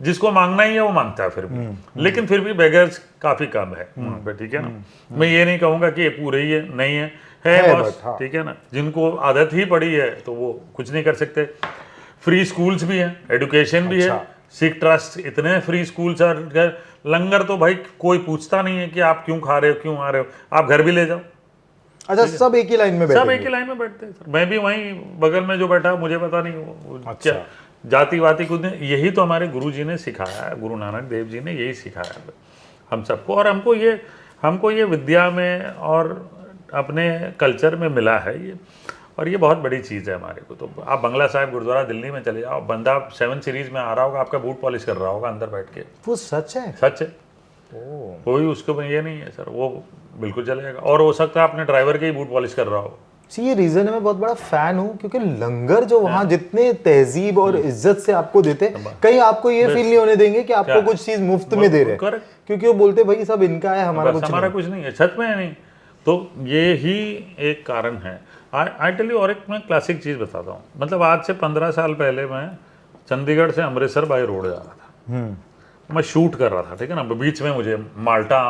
जिसको मांगना ही है वो मांगता है फिर भी। लेकिन फिर भी बेगर्स काफी कम है वहाँ पे, ठीक है ना। मैं ये नहीं कहूँगा कि ये पूरे ही है, नहीं है बस, ठीक है ना। जिनको आदत ही पड़ी है तो वो कुछ नहीं कर सकते। फ्री स्कूल्स भी हैं, एजुकेशन भी है, सिख ट्रस्ट इतने फ्री स्कूल्स है, लंगर तो भाई कोई पूछता नहीं है कि आप क्यों खा रहे हो, क्यों आ रहे हो, आप घर भी ले जाओ। अच्छा, सब एक ही लाइन में बैठे, सब एक ही लाइन में बैठते हैं सर। मैं भी वहीं बगल में जो बैठा, मुझे पता नहीं वो अच्छा। क्या जाति वाति कुछ नहीं। यही तो हमारे गुरु जी ने सिखाया है, गुरु नानक देव जी ने यही सिखाया है हम सबको, और हमको ये विद्या में और अपने कल्चर में मिला है ये, और ये बहुत बड़ी चीज़ है हमारे को। तो आप बंगला साहिब गुरुद्वारा दिल्ली में चले जाओ, बंदा 7 सीरीज में आ रहा होगा, आपका बूट पॉलिश कर रहा होगा अंदर बैठ के। वो सच है? सच है, कोई उसको में ये नहीं है सर, वो बिल्कुल चलेगा। और हो सकता है अपने ड्राइवर के ही बूट पॉलिश कर रहा हो। ये रीजन है, मैं बहुत बड़ा फैन हूँ, क्योंकि लंगर जो वहाँ जितने तहजीब और इज्जत से आपको देते, कहीं आपको ये फील नहीं होने देंगे कि आपको कुछ चीज मुफ्त में दे रहे हैं, क्योंकि वो बोलते भाई सब इनका है, हमारा कुछ नहीं है। सच में है नहीं। तो ये ही एक कारण है। आई टेल यू, और एक मैं क्लासिक चीज बताता हूँ। मतलब आज से 15 साल पहले मैं चंडीगढ़ से अमृतसर बाय रोड जा रहा था, मैं शूट कर रहा था, ठीक है ना। बीच में मुझे माल्टा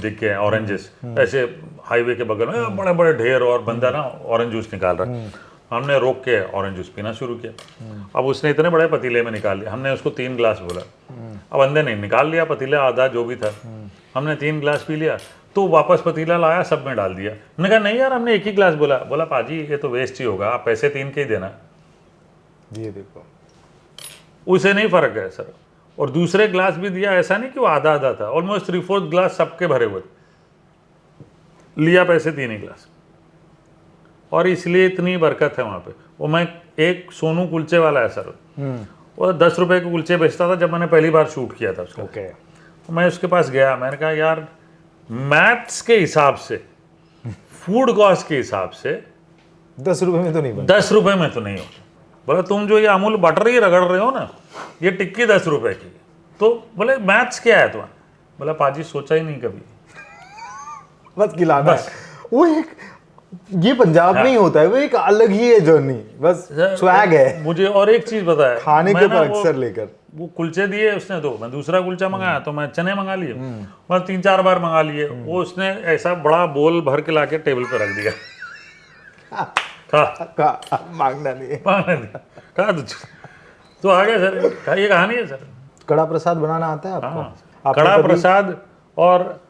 दिख गए, ऑरेंजेस ऐसे हाईवे के बगल में बड़े बड़े ढेर, और बंदा ना ऑरेंज जूस निकाल रहा है। हमने रोक के ऑरेंज जूस पीना शुरू किया। अब उसने इतने बड़े पतीले में निकाल लिया, हमने उसको 3 ग्लास बोला। अब बंदे ने निकाल लिया पतीला आधा जो भी था, हमने 3 ग्लास पी लिया, तो वापस पतीला लाया, सब में डाल दिया। हमने कहा नहीं यार, हमने 1 ही ग्लास बोला। बोला पाजी ये तो वेस्ट ही होगा, आप पैसे 3 के ही देना। ये देखो, उसे नहीं फर्क है सर। और दूसरे ग्लास भी दिया, ऐसा नहीं कि वो आधा आधा था, ऑलमोस्ट 3/4 ग्लास सबके भरे हुए, लिया पैसे 3 ही ग्लास। और इसलिए इतनी बरकत है वहाँ पे। वो मैं एक सोनू कुलचे वाला है सर, वो 10 रुपए के कुलचे बेचता था जब मैंने पहली बार शूट किया था उसका। मैं उसके पास गया, मैंने कहा यार मैथ्स के हिसाब से, फूड कॉस्ट के हिसाब से 10 रुपए में तो नहीं बनता। 10 रुपए में तो नहीं होता। बोला तुम जो ये अमूल बटर ही रगड़ रहे हो ना, ये टिक्की 10 रुपए की। तो बोले मैथ्स क्या है तुम्हारा? बोला पाजी सोचा ही नहीं कभी, बस खिलाना है। ये पंजाब में ही होता है, वो एक अलग ही है जर्नी, बस स्वैग है। मुझे और एक चीज पता है, खाने के ऊपर अक्सर लेकर वो कुलचे दिए उसने, तो मैं दूसरा कुलचा मंगाया तो मैं चने मंगा लिए, मैं 3-4 बार मंगा लिए, वो उसने ऐसा बड़ा बोल भर के लाके टेबल पे रख दिया। खा मांगना नहीं है। कहा तो आ गया सर, ये कहानी है सर। कड़ा प्रसाद बनाना आता है आपको? हाँ, कड़ा प्रसाद और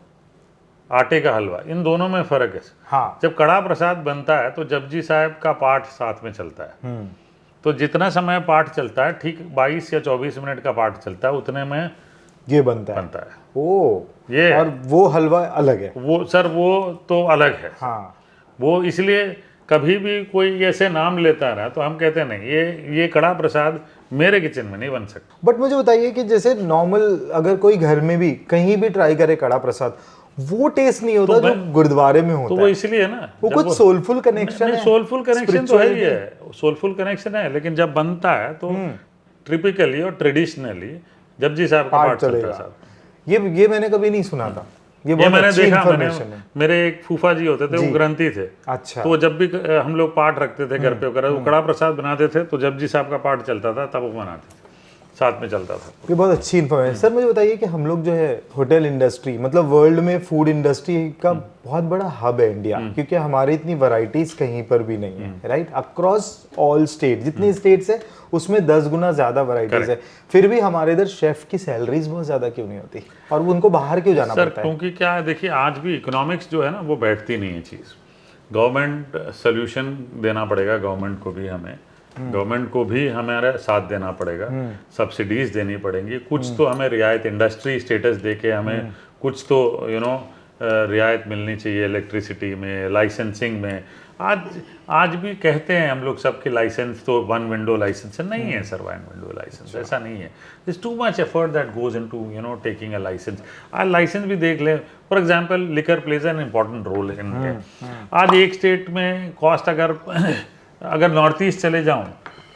आटे का हलवा, इन दोनों में फर्क है। हाँ। जब कड़ा प्रसाद बनता है तो जपजी साहब का पाठ साथ में चलता है, तो जितना समय पाठ चलता है, ठीक 22 या 24 मिनट का पाठ चलता है, उतने में ये बनता है। ओ, ये और वो हलवा अलग है? वो सर वो तो अलग है। हाँ। वो इसलिए कभी भी कोई ऐसे नाम लेता है ना तो हम कहते हैं नहीं, ये कड़ा प्रसाद मेरे किचन में नहीं बन सकता। बट मुझे बताइए कि जैसे नॉर्मल अगर कोई घर में भी कहीं भी ट्राई करे कड़ा प्रसाद, वो टेस्ट नहीं होता जो गुरुद्वारे में होता है। तो वो इसलिए ना, वो कुछ सोलफुल कनेक्शन है। सोलफुल कनेक्शन तो है ही है, सोलफुल कनेक्शन है, लेकिन जब बनता है तो टिपिकली और ट्रेडिशनली जपजी साहब का पाठ चलता है। ये मैंने कभी नहीं सुना था। ये मैंने देखा, मेरे एक फूफा जी होते थे, वो ग्रंथी थे। अच्छा। तो जब भी हम लोग पाठ रखते थे घर पे वगैरह, वो कड़ा प्रसाद बनाते थे तो जपजी साहब का पाठ चलता था, तब वो बनाते थे, साथ में चलता था। ये बहुत अच्छी इन्फॉर्मेशन। सर मुझे बताइए कि हम लोग जो है होटल इंडस्ट्री, मतलब वर्ल्ड में फूड इंडस्ट्री का बहुत बड़ा हब है इंडिया, क्योंकि हमारी इतनी वैरायटीज कहीं पर भी नहीं है, राइट? अक्रॉस ऑल स्टेट, जितने स्टेट्स है उसमें 10 गुना ज्यादा वैरायटीज है, फिर भी हमारे इधर शेफ की सैलरीज बहुत ज्यादा क्यों नहीं होती और उनको बाहर क्यों जाना पड़ता है? क्योंकि क्या है, देखिए आज भी इकोनॉमिक्स जो है ना वो बैठती नहीं है चीज़। गवर्नमेंट सोल्यूशन देना पड़ेगा, गवर्नमेंट को भी हमारा साथ देना पड़ेगा, सब्सिडीज देनी पड़ेंगी, कुछ तो हमें रियायत, इंडस्ट्री स्टेटस देके हमें कुछ तो रियायत मिलनी चाहिए इलेक्ट्रिसिटी में, लाइसेंसिंग में। आज भी कहते हैं हम लोग सबके लाइसेंस तो 1 विंडो लाइसेंस नहीं है सर, 1 विंडो लाइसेंस ऐसा नहीं है। This too much effort that goes into taking a licence. आज लाइसेंस भी देख लें, for example liquor plays an important role in. आज एक स्टेट में कॉस्ट अगर नॉर्थ ईस्ट चले जाऊं,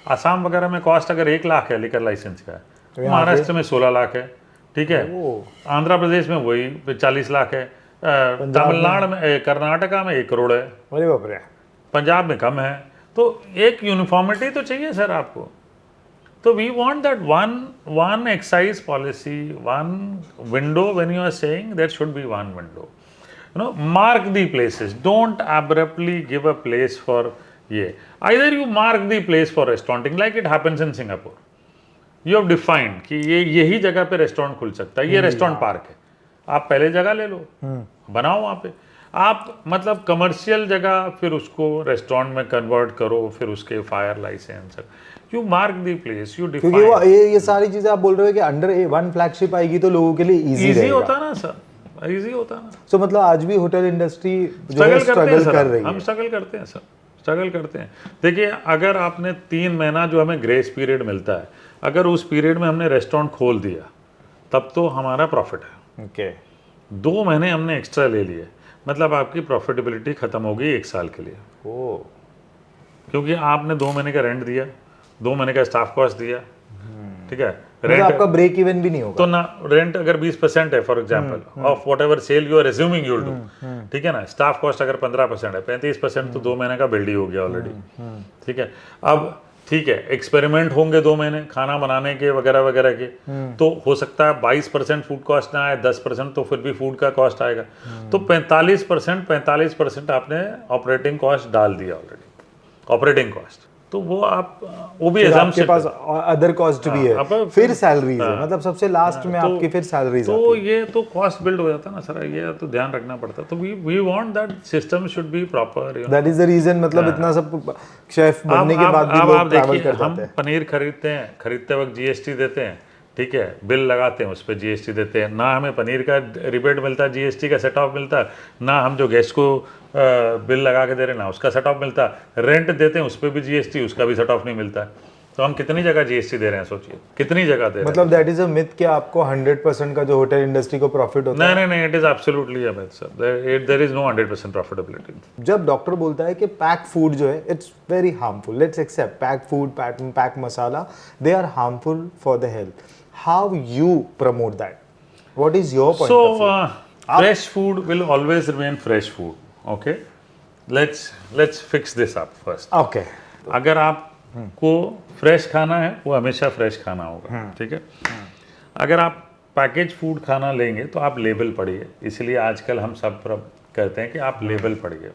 आसाम वगैरह में कॉस्ट अगर 1 लाख है लिकर लाइसेंस का, महाराष्ट्र में 16 लाख है, ठीक है, आंध्र प्रदेश में वही 40 लाख है, तमिलनाडु में, कर्नाटका में 1 करोड़ है, अरे बाप रे, पंजाब में कम है। तो एक यूनिफॉर्मिटी तो चाहिए सर आपको। तो we want that one excise policy, 1 window. When you are saying there should be 1 window, mark the places, don't abruptly give a place for ये। either you mark the place for restauranting like it happens in Singapore. You have defined कि ये यही जगह पे restaurant खुल सकता है, ये रेस्टोरेंट पार्क है, आप पहले जगह ले लो, बनाओ वहाँ पे। आप मतलब कमर्शियल जगह फिर उसको रेस्टोरेंट में कन्वर्ट करो, फिर उसके fire licence, you mark the place, you define. क्योंकि ये सारी चीजें आप बोल रहे हो कि अंडर 1 फ्लैगशिप आएगी तो लोगों के लिए इजी होता ना सर, इजी होता ना। सो मतलब आज भी होटल इंडस्ट्री स्ट्रगल कर रही है। हम स्ट्रगल करते हैं सर, स्ट्रगल करते हैं। देखिए अगर आपने 3 महीना जो हमें ग्रेस पीरियड मिलता है, अगर उस पीरियड में हमने रेस्टोरेंट खोल दिया तब तो हमारा प्रॉफिट है। ओके 2 महीने हमने एक्स्ट्रा ले लिए, मतलब आपकी प्रॉफिटेबिलिटी खत्म हो गई 1 साल के लिए। ओ, क्योंकि आपने 2 महीने का रेंट दिया, 2 महीने का स्टाफ कॉस्ट दिया, ठीक है, रेंट आपका ब्रेक इवन भी नहीं होगा। तो ना रेंट अगर 20% है for example of whatever sale you are assuming you will do, ठीक है ना, स्टाफ कॉस्ट अगर 15% है, 35% तो 2 महीने का बिल्ड ही हो गया ऑलरेडी, ठीक है। अब ठीक है, एक्सपेरिमेंट होंगे 2 महीने खाना बनाने के वगैरह वगैरह के, तो हो सकता है 22% फूड कॉस्ट ना आए, 10% तो फिर भी फूड का कॉस्ट आएगा, तो 45% आपने ऑपरेटिंग कॉस्ट डाल दिया ऑलरेडी, ऑपरेटिंग कॉस्ट। तो वो भी आपके पास अदर कॉस्ट भी है, फिर सैलरीज है, मतलब सबसे लास्ट में आपकी फिर सैलरीज। तो ये तो कॉस्ट बिल्ड हो जाता है ना सर, ये तो ध्यान रखना पड़ता है। तो we want that system should be proper, that is the reason. मतलब इतना सब शेफ बनने के बाद भी लोग ट्रैवल कर जाते हैं। हम पनीर खरीदते वक्त जीएसटी देते हैं, ठीक है, बिल लगाते हैं, उस पर जीएसटी देते हैं, ना हमें पनीर का रिबेट मिलता है, जीएसटी का सेट ऑफ मिलता है, ना हम जो गेस्ट को बिल लगा के दे रहे हैं ना उसका सेट ऑफ मिलता है, रेंट देते हैं उस पर भी जीएसटी, उसका भी सेट ऑफ नहीं मिलता है। तो हम कितनी जगह जीएसटी दे रहे हैं, सोचिए कितनी जगह दे रहे हैं। मतलब दैट इज अ मिथ कि आपको 100% का जो होटल इंडस्ट्री को प्रॉफिट होता है। नहीं, it is absolutely a myth sir, there is no 100% profitability. जब डॉक्टर बोलता है कि पैक फूड जो है it's very harmful, let's accept pack food, pack masala, they are harmful for the health, how you promote that? What is your point of view? Fresh food will always remain fresh food, okay? Let's fix this up first. Okay. अगर आपको fresh खाना है वो हमेशा fresh खाना होगा, ठीक है। अगर आप पैकेज फूड खाना लेंगे तो आप लेबल पढ़िए, इसलिए आजकल हम सब कहते हैं कि आप लेबल पढ़िए,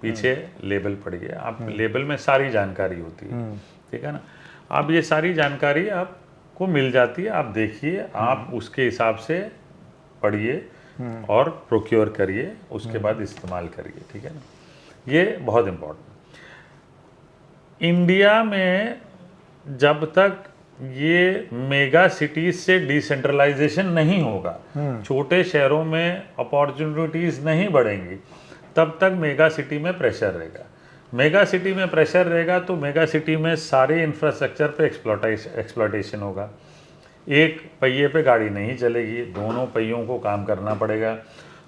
पीछे लेबल पढ़िए। आप लेबल में सारी जानकारी होती है, ठीक है ना। अब ये सारी जानकारी आपको मिल जाती है, आप देखिए, आप उसके हिसाब से पढ़िए और प्रोक्योर करिए, उसके बाद इस्तेमाल करिए, ठीक है ना। ये बहुत इम्पोर्टेंट। इंडिया में जब तक ये मेगा सिटीज से डिसेंट्रलाइजेशन नहीं होगा, छोटे शहरों में अपॉर्चुनिटीज नहीं बढ़ेंगी, तब तक मेगा सिटी में प्रेशर रहेगा। मेगा सिटी में प्रेशर रहेगा तो मेगा सिटी में सारे इंफ्रास्ट्रक्चर पे एक्सप्लॉयटेशन होगा। एक पहिए पे गाड़ी नहीं चलेगी, दोनों पहियों को काम करना पड़ेगा।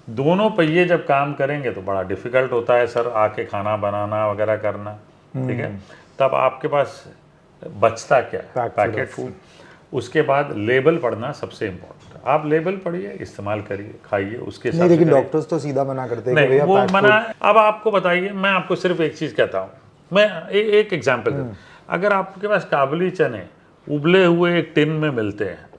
दोनों पहिए जब काम करेंगे तो बड़ा डिफिकल्ट होता है सर, आके खाना बनाना वगैरह करना, ठीक है। तब आपके पास बचता क्या? Packet food. उसके बाद लेबल पढ़ना सबसे इम्पोर्टेंट है। आप लेबल पढ़िए, इस्तेमाल करिए, खाइए, उसके नहीं, लेकिन डॉक्टर्स तो सीधा मना करते हैं कि भैया वो मना। अब आपको बताइए, मैं आपको सिर्फ एक चीज़ कहता हूँ, मैं एक एग्जाम्पल दूँ। अगर आपके पास काबुली चने उबले हुए एक टिन में मिलते हैं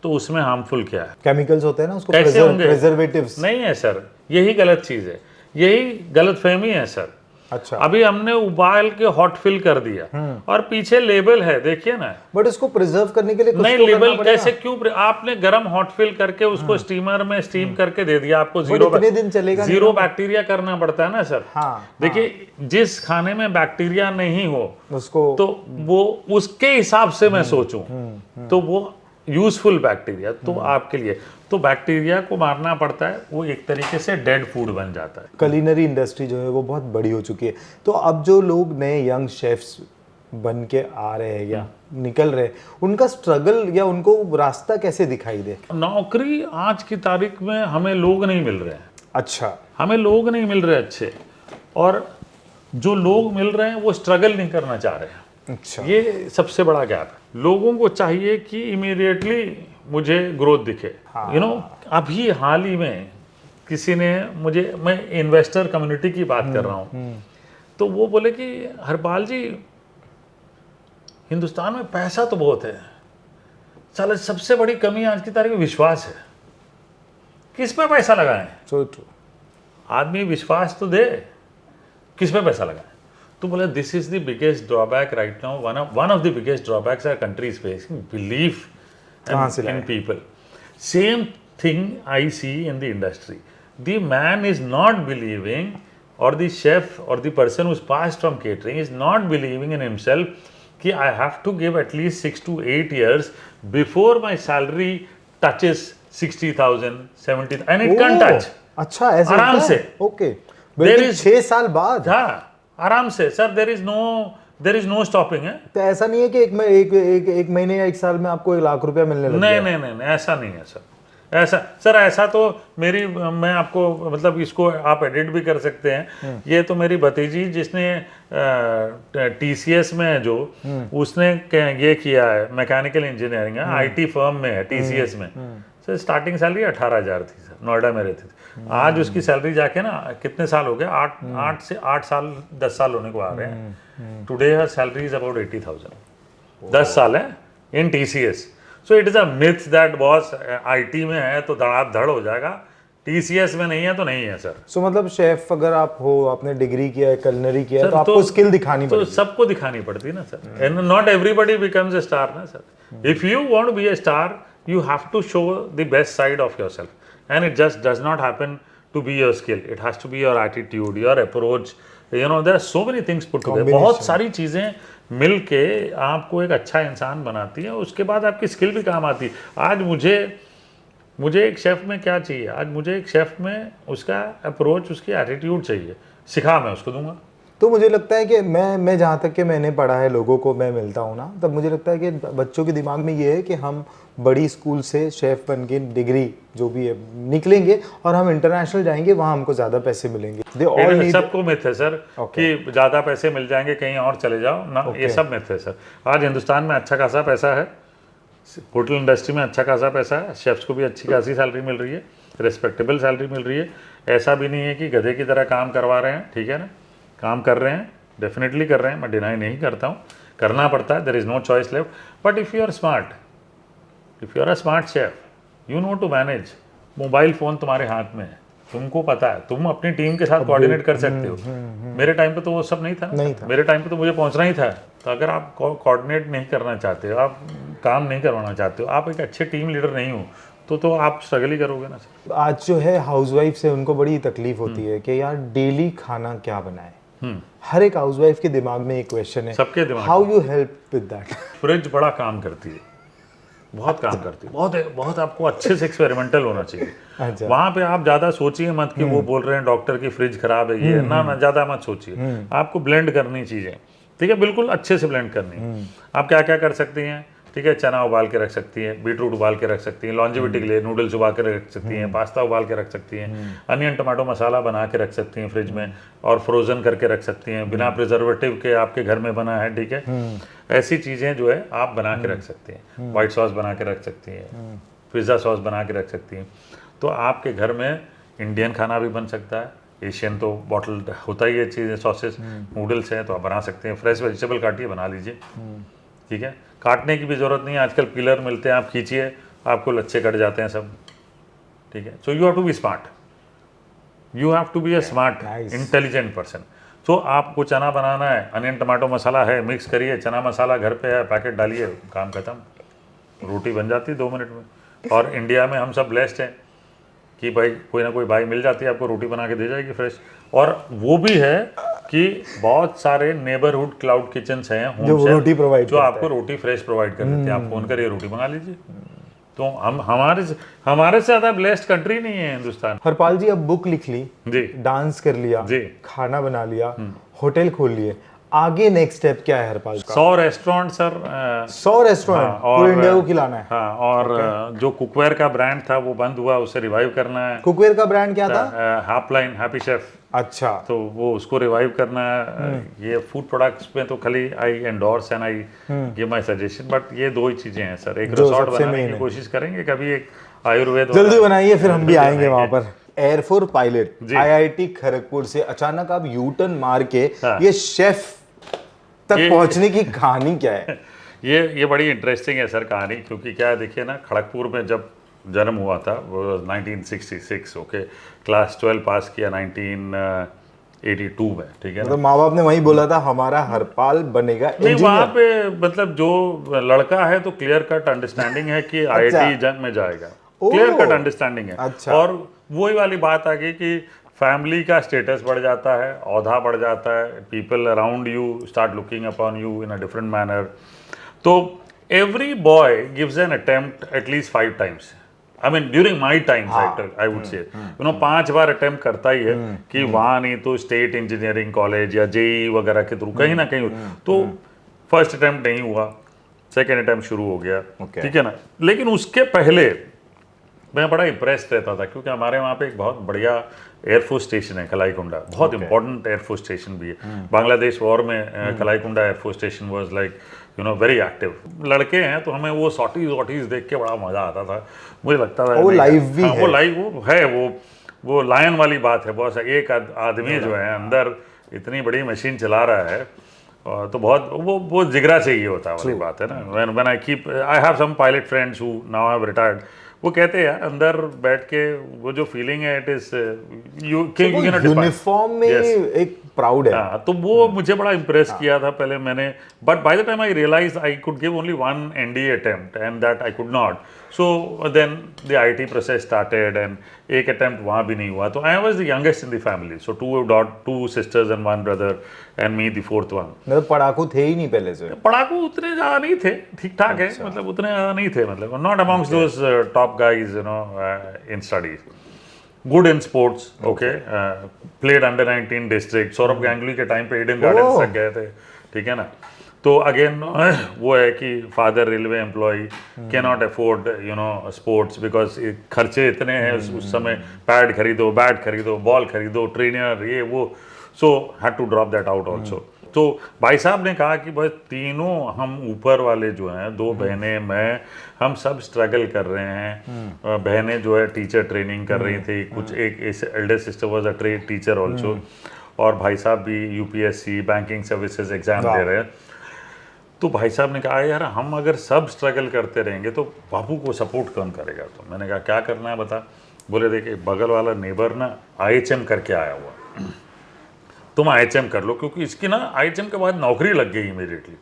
तो उसमें हार्मफुल क्या है? केमिकल्स होते हैं ना, उसको कैसे होंगे? प्रिजर्वेटिव्स। नहीं है सर, यही गलत चीज़ है, यही गलतफहमी है सर। अच्छा। अभी हमने उबाल के हॉट फिल कर दिया और पीछे लेबल है, देखिए ना। बट इसको प्रिजर्व करने के लिए कुछ नहीं, तो करना लेबल पड़ेगा। कैसे? क्यों? आपने गरम हॉट फिल करके उसको स्टीमर में स्टीम करके दे दिया, आपको इतने दिन चलेगा नहीं जीरो बैक्टीरिया करना पड़ता है ना सर। हाँ, देखिए, जिस खाने में बैक्टीरिया नहीं हो उसको तो वो उसके हिसाब से मैं सोचूं तो वो यूजफुल बैक्टीरिया तो आपके लिए, तो बैक्टीरिया को मारना पड़ता है, वो एक तरीके से डेड फूड बन जाता है। कुलिनरी इंडस्ट्री जो है वो बहुत बड़ी हो चुकी है। तो अब जो लोग नए यंग शेफ्स बन के आ रहे हैं या निकल रहे हैं, उनका स्ट्रगल या उनको रास्ता कैसे दिखाई दे? नौकरी आज की तारीख में हमें लोग नहीं मिल रहे हैं। अच्छा। हमें लोग नहीं मिल रहे अच्छे, और जो लोग मिल रहे हैं वो स्ट्रगल नहीं करना चाह रहे हैं। अच्छा। ये सबसे बड़ा गैप है। लोगों को चाहिए कि इमीडिएटली मुझे ग्रोथ दिखे। यू नो, अभी हाल ही में किसी ने मुझे, मैं इन्वेस्टर कम्युनिटी की बात कर रहा हूँ, तो वो बोले कि हरपाल जी, हिंदुस्तान में पैसा तो बहुत है, साला सबसे बड़ी कमी आज की तारीख में विश्वास है। किस पे पैसा लगाएं? So true. आदमी विश्वास तो दे, किस पे पैसा लगाएं? तो बोले this is the biggest drawback right now, one of the biggest drawbacks are countries facing, belief in people. Same thing I see in the industry. The man is not believing, or the chef or the person who's passed from catering is not believing in himself कि I have to give at least 6 to 8 years before my salary touches 60,000, 70,000, and it can't touch. अच्छा, ऐसे आराम से। Okay. There is 6 साल बाद? हाँ, आराम से sir, there is no stopping है। तो ऐसा नहीं है कि एक महीने या 1 साल में आपको 1 लाख रुपया मिलने लग नहीं, ऐसा नहीं है सर। ऐसा तो मैं आपको, मतलब इसको आप एडिट भी कर सकते हैं। ये तो मेरी भतीजी जिसने TCS में है, जो उसने ये किया है, मैकेनिकल इंजीनियरिंग है, IT फर्म में है, TCS में। सर स्टार्टिंग सैलरी 18,000 थी सर, नोएडा में रहती थी। आज उसकी सैलरी जाके ना, कितने साल हो गए, 8 साल 10 साल होने को आ रहे हैं। Today her salary is about 80,000। 10 साल है इन TCS। So it is a myth that boss IT में है तो धड़ हो जाएगा, TCS में नहीं है तो नहीं है सर। सो मतलब शेफ अगर आप हो, आपने डिग्री किया है, कुलिनरी किया है, तो आपको स्किल दिखानी पड़ेगी। तो सबको दिखानी पड़ती है ना sir, and not everybody becomes a star ना sir. If you want to be a star, you have to show the best side of yourself, and it just does not happen to be your skill. It has to be your attitude, your approach. You know, there are so many things put together. बहुत सारी चीज़ें मिल के आपको एक अच्छा इंसान बनाती है, उसके बाद आपकी स्किल भी काम आती है। आज मुझे एक शेफ़ में क्या चाहिए? आज मुझे एक शेफ़ में उसका अप्रोच, उसकी एटीट्यूड चाहिए, सिखा मैं उसको दूंगा। तो मुझे लगता है कि मैं जहाँ तक कि मैंने पढ़ा है, लोगों को मैं मिलता हूँ ना, तब मुझे लगता है कि बच्चों के दिमाग में ये है कि हम बड़ी स्कूल से शेफ़ बन के डिग्री जो भी है निकलेंगे और हम इंटरनेशनल जाएंगे, वहाँ हमको ज़्यादा पैसे मिलेंगे। सबको मिथ है सर कि ज़्यादा पैसे मिल जाएंगे, कहीं और चले जाओ ना, ये सब मिथ है सर। आज हिंदुस्तान में अच्छा खासा पैसा है, होटल इंडस्ट्री में अच्छा खासा पैसा है, शेफ्स को भी अच्छी खासी सैलरी मिल रही है, रिस्पेक्टेबल सैलरी मिल रही है। ऐसा भी नहीं है कि गधे की तरह काम करवा रहे हैं, ठीक है ना। काम कर रहे हैं, डेफिनेटली कर रहे हैं, मैं डिनाई नहीं करता हूँ, करना पड़ता है, there is no choice left. But if you are smart, if you are a smart chef, you know to manage. Mobile phone तुम्हारे हाथ में है, तुमको पता है, तुम अपनी टीम के साथ कोऑर्डिनेट कर सकते हो। मेरे टाइम पे तो वो सब नहीं था ना, मेरे टाइम पे तो मुझे पहुंचना ही था। तो अगर आप कोऑर्डिनेट नहीं करना चाहते हो, आप काम नहीं करवाना चाहते हो, आप एक अच्छे टीम लीडर नहीं हो, तो आप स्ट्रगल ही करोगे ना सर। आज जो है हाउसवाइफ से उनको बड़ी तकलीफ होती है कि यार डेली खाना क्या बनाए। हर एक हाउसवाइफ के दिमाग में एक क्वेश्चन है, सबके दिमाग how you help with that? Fridge बड़ा काम करती है, बहुत काम करती है, बहुत आपको अच्छे से एक्सपेरिमेंटल होना चाहिए। अच्छा। वहाँ पे आप ज़्यादा सोचिए मत कि वो बोल रहे हैं डॉक्टर की फ्रिज खराब है, ये ना ज़्यादा मत सोचिए। आपको ब्लेंड करनी चीज़ें, ठीक है, बिल्कुल अच्छे से ब्लेंड करनी। आप क्या क्या कर सकती हैं, ठीक है, चना उबाल के रख सकती हैं, बीटरूट उबाल के रख सकती हैं, लॉन्जिविटी के लिए नूडल्स उबाल के रख सकती हैं, पास्ता उबाल के रख सकती हैं, अनियन टमाटो मसाला बना के रख सकती हैं फ्रिज में, और फ्रोजन करके रख सकती हैं, बिना प्रिजर्वेटिव के आपके घर में बना है, ठीक है। ऐसी चीज़ें जो है आप बना के रख सकती हैं, वाइट सॉस बना के रख सकती हैं, पिज़्ज़ा सॉस बना के रख सकती हैं। तो आपके घर में इंडियन खाना भी बन सकता है, एशियन तो बॉटल होता ही है चीज़ें, सॉसेस, नूडल्स हैं तो आप बना सकते हैं, फ्रेश वेजिटेबल काटिए बना लीजिए, ठीक है। काटने की भी ज़रूरत नहीं है, आजकल पिलर मिलते हैं, आप खींचिए आपको लच्छे कट जाते हैं सब, ठीक है। So you have to be smart, you have to be a smart intelligent person. तो आपको चना बनाना है, अनियन टमाटो मसाला है, मिक्स करिए, चना मसाला घर पे है, पैकेट डालिए, काम खत्म, रोटी बन जाती है 2 मिनट में। और इंडिया में हम सब ब्लेस्ड हैं कि भाई कोई ना कोई भाई मिल जाती है, आपको रोटी बना के दे जाएगी फ्रेश। और वो भी है कि बहुत सारे नेबरहुड क्लाउड किचन्स हैं, जो रोटी प्रोवाइड जो आपको रोटी फ्रेश प्रोवाइड कर देते हैं, आप फोन करिए रोटी मंगा लीजिए। तो हम हमारे से ज़्यादा ब्लेस्ड कंट्री नहीं है हिंदुस्तान। हरपाल जी, अब बुक लिख ली जी, डांस कर लिया जी, खाना बना लिया, होटल खोल लिए, आगे नेक्स्ट स्टेप क्या है हरपाल का? 100 रेस्टोरेंट सर, 100 रेस्टोरेंट पूरे इंडिया को खिलाना है। हाँ, और जो कुकवेयर का ब्रांड था वो बंद हुआ, उसे रिवाइव करना है। कुकवेयर का ब्रांड क्या था? हापलाइन, हैप्पी शेफ। अच्छा, तो वो उसको रिवाइव करना है। ये फूड प्रोडक्ट्स में तो खाली I endorse and I give my suggestion, but ये 2 ही चीजें हैं सर। एक रिसोर्ट बनाने की कोशिश करेंगे कभी, एक आयुर्वेद जल्दी बनाइए, फिर हम भी आएंगे वहां पर। एयरफोर्स पायलट आईआईटी खड़गपुर से अचानक आप यू टर्न मार के ये शेफ तक पहुंचने की कहानी क्या है? ये बड़ी इंटरेस्टिंग है सर कहानी, क्योंकि क्या है देखिए ना, खड़गपुर में जब जन्म हुआ था वो 1966, ओके, क्लास 12 पास किया 1982 में, ठीक है। मतलब माँ बाप ने वही बोला था हमारा हरपाल बनेगा इंजीनियर। वहाँ पे मतलब जो लड़का है तो क्लियर कट अंडरस्टैंडिंग है कि आईआईटी जंग में जाएगा, क्लियर कट अंडरस्टैंडिंग है। अच्छा। और वही वाली बात आ गई कि फैमिली का स्टेटस बढ़ जाता है, औधा बढ़ जाता है, people around you start looking upon you in a different manner. तो every boy gives an attempt at least 5 times। I mean during my time I would say, 5 bar attempt करता ही है कि वहाँ नहीं तो स्टेट इंजीनियरिंग कॉलेज या JEE वगैरह के थ्रू कहीं ना कहीं। तो फर्स्ट अटेम्प्ट नहीं हुआ, सेकेंड अटेम्प्ट शुरू हो गया, ठीक है ना। लेकिन उसके पहले मैं बड़ा इम्प्रेस रहता था, क्योंकि हमारे वहाँ पे एक बहुत बढ़िया एयरफोर्स स्टेशन है कलाईकुंडा, बहुत इंपॉर्टेंट एयरफोर्स स्टेशन भी है। बांग्लादेश वॉर में Kalaikunda air force station was like very active. लड़के हैं तो हमें वो सॉटीज देख के बड़ा मजा आता था, मुझे लगता था वो लाइव भी है, वो लाइव है, वो लायन वाली बात है। बहुत एक आदमी जो है अंदर इतनी बड़ी मशीन चला रहा है, तो बहुत वो जिगरा से ही होता है वाली बात है ना। When I have some pilot friends who now have retired, वो कहते हैं यार अंदर बैठ के वो जो फीलिंग है, it is you can uniform में एक प्राउड है। हाँ, तो वो मुझे बड़ा इम्प्रेस किया था पहले मैंने, but by the time I realise I could give only 1 NDA attempt and that I could not. So then the IT process started and एक अटेम्प्ट वहाँ भी नहीं हुआ। तो I was the youngest in the family, so 2 sisters and 1 brother and me the 4th one। मतलब पढ़ाकू थे ही नहीं पहले से? पढ़ाकू उतने ज़्यादा नहीं थे, ठीक ठाक है, मतलब उतने ज़्यादा नहीं थे, मतलब not amongst those top guys in studies, good in sports, okay, played under 19 district, Saurabh Ganguly के टाइम पे ईडन गार्डन्स तक गए थे, ठीक है ना। तो अगेन वो है कि father railway employee, can not afford sports because खर्चे इतने हैं उस समय, पैड खरीदो, बैट खरीदो, बॉल खरीदो, ट्रेनर, ये वो, so had to drop that out also. तो भाई साहब ने कहा कि भाई तीनों हम ऊपर वाले जो हैं, 2 बहनें, मैं, हम सब स्ट्रगल कर रहे हैं। बहनें जो है टीचर ट्रेनिंग कर रही थी, कुछ एक Elder sister was a teacher also. और भाई साहब भी यूपीएससी बैंकिंग सर्विसेज एग्जाम दे रहे हैं। तो भाई साहब ने कहा यार हम अगर सब स्ट्रगल करते रहेंगे तो बापू को सपोर्ट कौन करेगा। तो मैंने कहा क्या करना है बता। बोले देखिए बगल वाला नेबर ना IHM करके आया हुआ, तुम IHM कर लो, क्योंकि इसकी ना IHM के बाद नौकरी लग गई इमीडिएटली।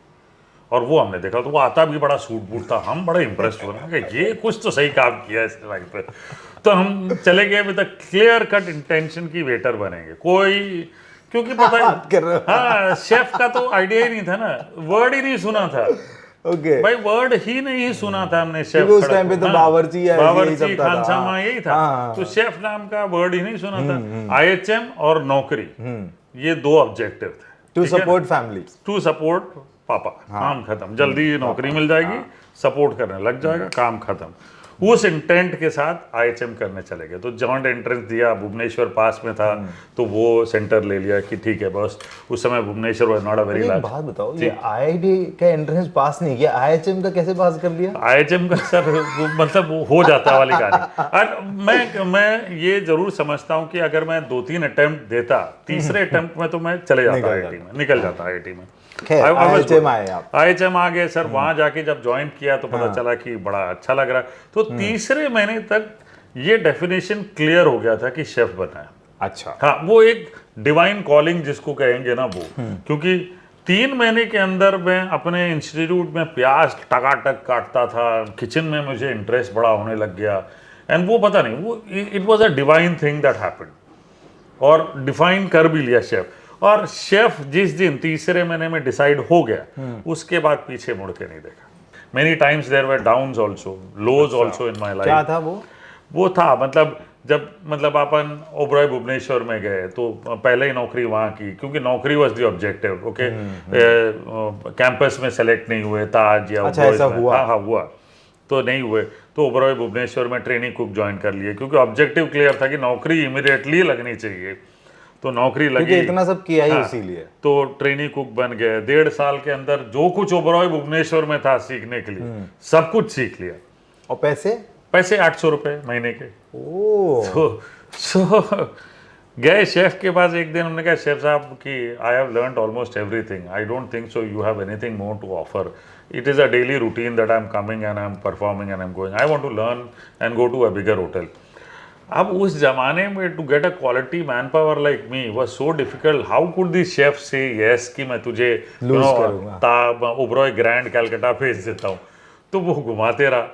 और वो हमने देखा तो वो आता भी बड़ा सूट बूट था, हम बड़े इंप्रेस हुए ना कि ये कुछ तो सही काम किया है इस लाइफ पे। तो हम चले गए विद क्लियर कट इंटेंशन की वेटर बनेंगे कोई, क्योंकि पता है हाँ शेफ का तो आइडिया ही नहीं था ना, वर्ड ही नहीं सुना था। ओके भाई वर्ड ही नहीं सुना था हमने शेफ। उस टाइम पे तो बावर्ची है, बावर्ची खानसामा यही था। तो शेफ नाम का वर्ड ही नहीं सुना था। IHM और नौकरी ये 2 ऑब्जेक्टिव थे। To support family, to support papa, काम खत्म, जल्दी नौकरी मिल जाएगी, सपोर्ट करने लग जाएगा, काम खत्म। उस इंटेंट के साथ IHM करने चले गए। तो जॉइंट एंट्रेंस दिया, भुवनेश्वर पास में था तो वो सेंटर ले लिया कि ठीक है बस। उस समय Bhubaneswar was not a very large. बात बताओ, ये IIT का एंट्रेंस पास नहीं किया, IHM का कैसे पास कर लिया? IHM का सर मतलब वो हो जाता वाली कहानी। और मैं ये जरूर समझता हूँ कि अगर मैं 2-3 अटेम्प्ट देता, तीसरे अटेम्प्ट में तो मैं चले जाता IIT में, निकल जाता IIT में। IHM आ गए सर। वहां जाके जब ज्वाइन किया तो पता चला कि बड़ा अच्छा लग रहा। तो तीसरे महीने तक ये डेफिनेशन क्लियर हो गया था कि शेफ बना है। अच्छा हाँ, वो एक डिवाइन कॉलिंग जिसको कहेंगे ना वो, क्योंकि 3 महीने के अंदर मैं अपने इंस्टीट्यूट में प्याज टकाटक काटता था, किचन में मुझे इंटरेस्ट बड़ा होने लग गया। एंड वो पता नहीं, वो it was a divine thing that happened, और डिफाइन कर भी लिया शेफ। और शेफ जिस दिन तीसरे महीने में डिसाइड हो गया, उसके बाद पीछे मुड़ के नहीं देखा। Many times there were downs also, lows also in my life. क्या था वो था मतलब अपन ओबरॉय भुवनेश्वर में गए तो पहले ही नौकरी वहाँ की, क्योंकि नौकरी was the objective. Okay, campus में सेलेक्ट नहीं हुए ताज या अच्छा, ऐसा हुआ? हाँ हुआ तो नहीं हुए, तो ओबरॉय भुवनेश्वर में ट्रेनिंग कुक ज्वाइन कर लिए, क्योंकि ऑब्जेक्टिव क्लियर था कि नौकरी इमीडिएटली लगनी चाहिए। तो नौकरी लगी, इतना सब किया ही इसीलिए। तो ट्रेनी कुक बन गए। 1.5 साल के अंदर जो कुछ ओबरॉय भुवनेश्वर में था सीखने के लिए सब कुछ सीख लिया। और पैसे 800 रुपए महीने के। ओह सो गए शेफ के पास एक दिन, हमने कहा शेफ साहब कि I have learned almost everything, I don't think so you have anything more to offer, it is a daily routine that I am coming and I am performing and I am going, I want to learn and go to a bigger hotel. अब उस जमाने में to get a quality man power like me was so difficult. How could this chef say yes कि मैं तुझे Oberoi grand Calcutta भेज देता हूँ। तो वो घुमाते रहा।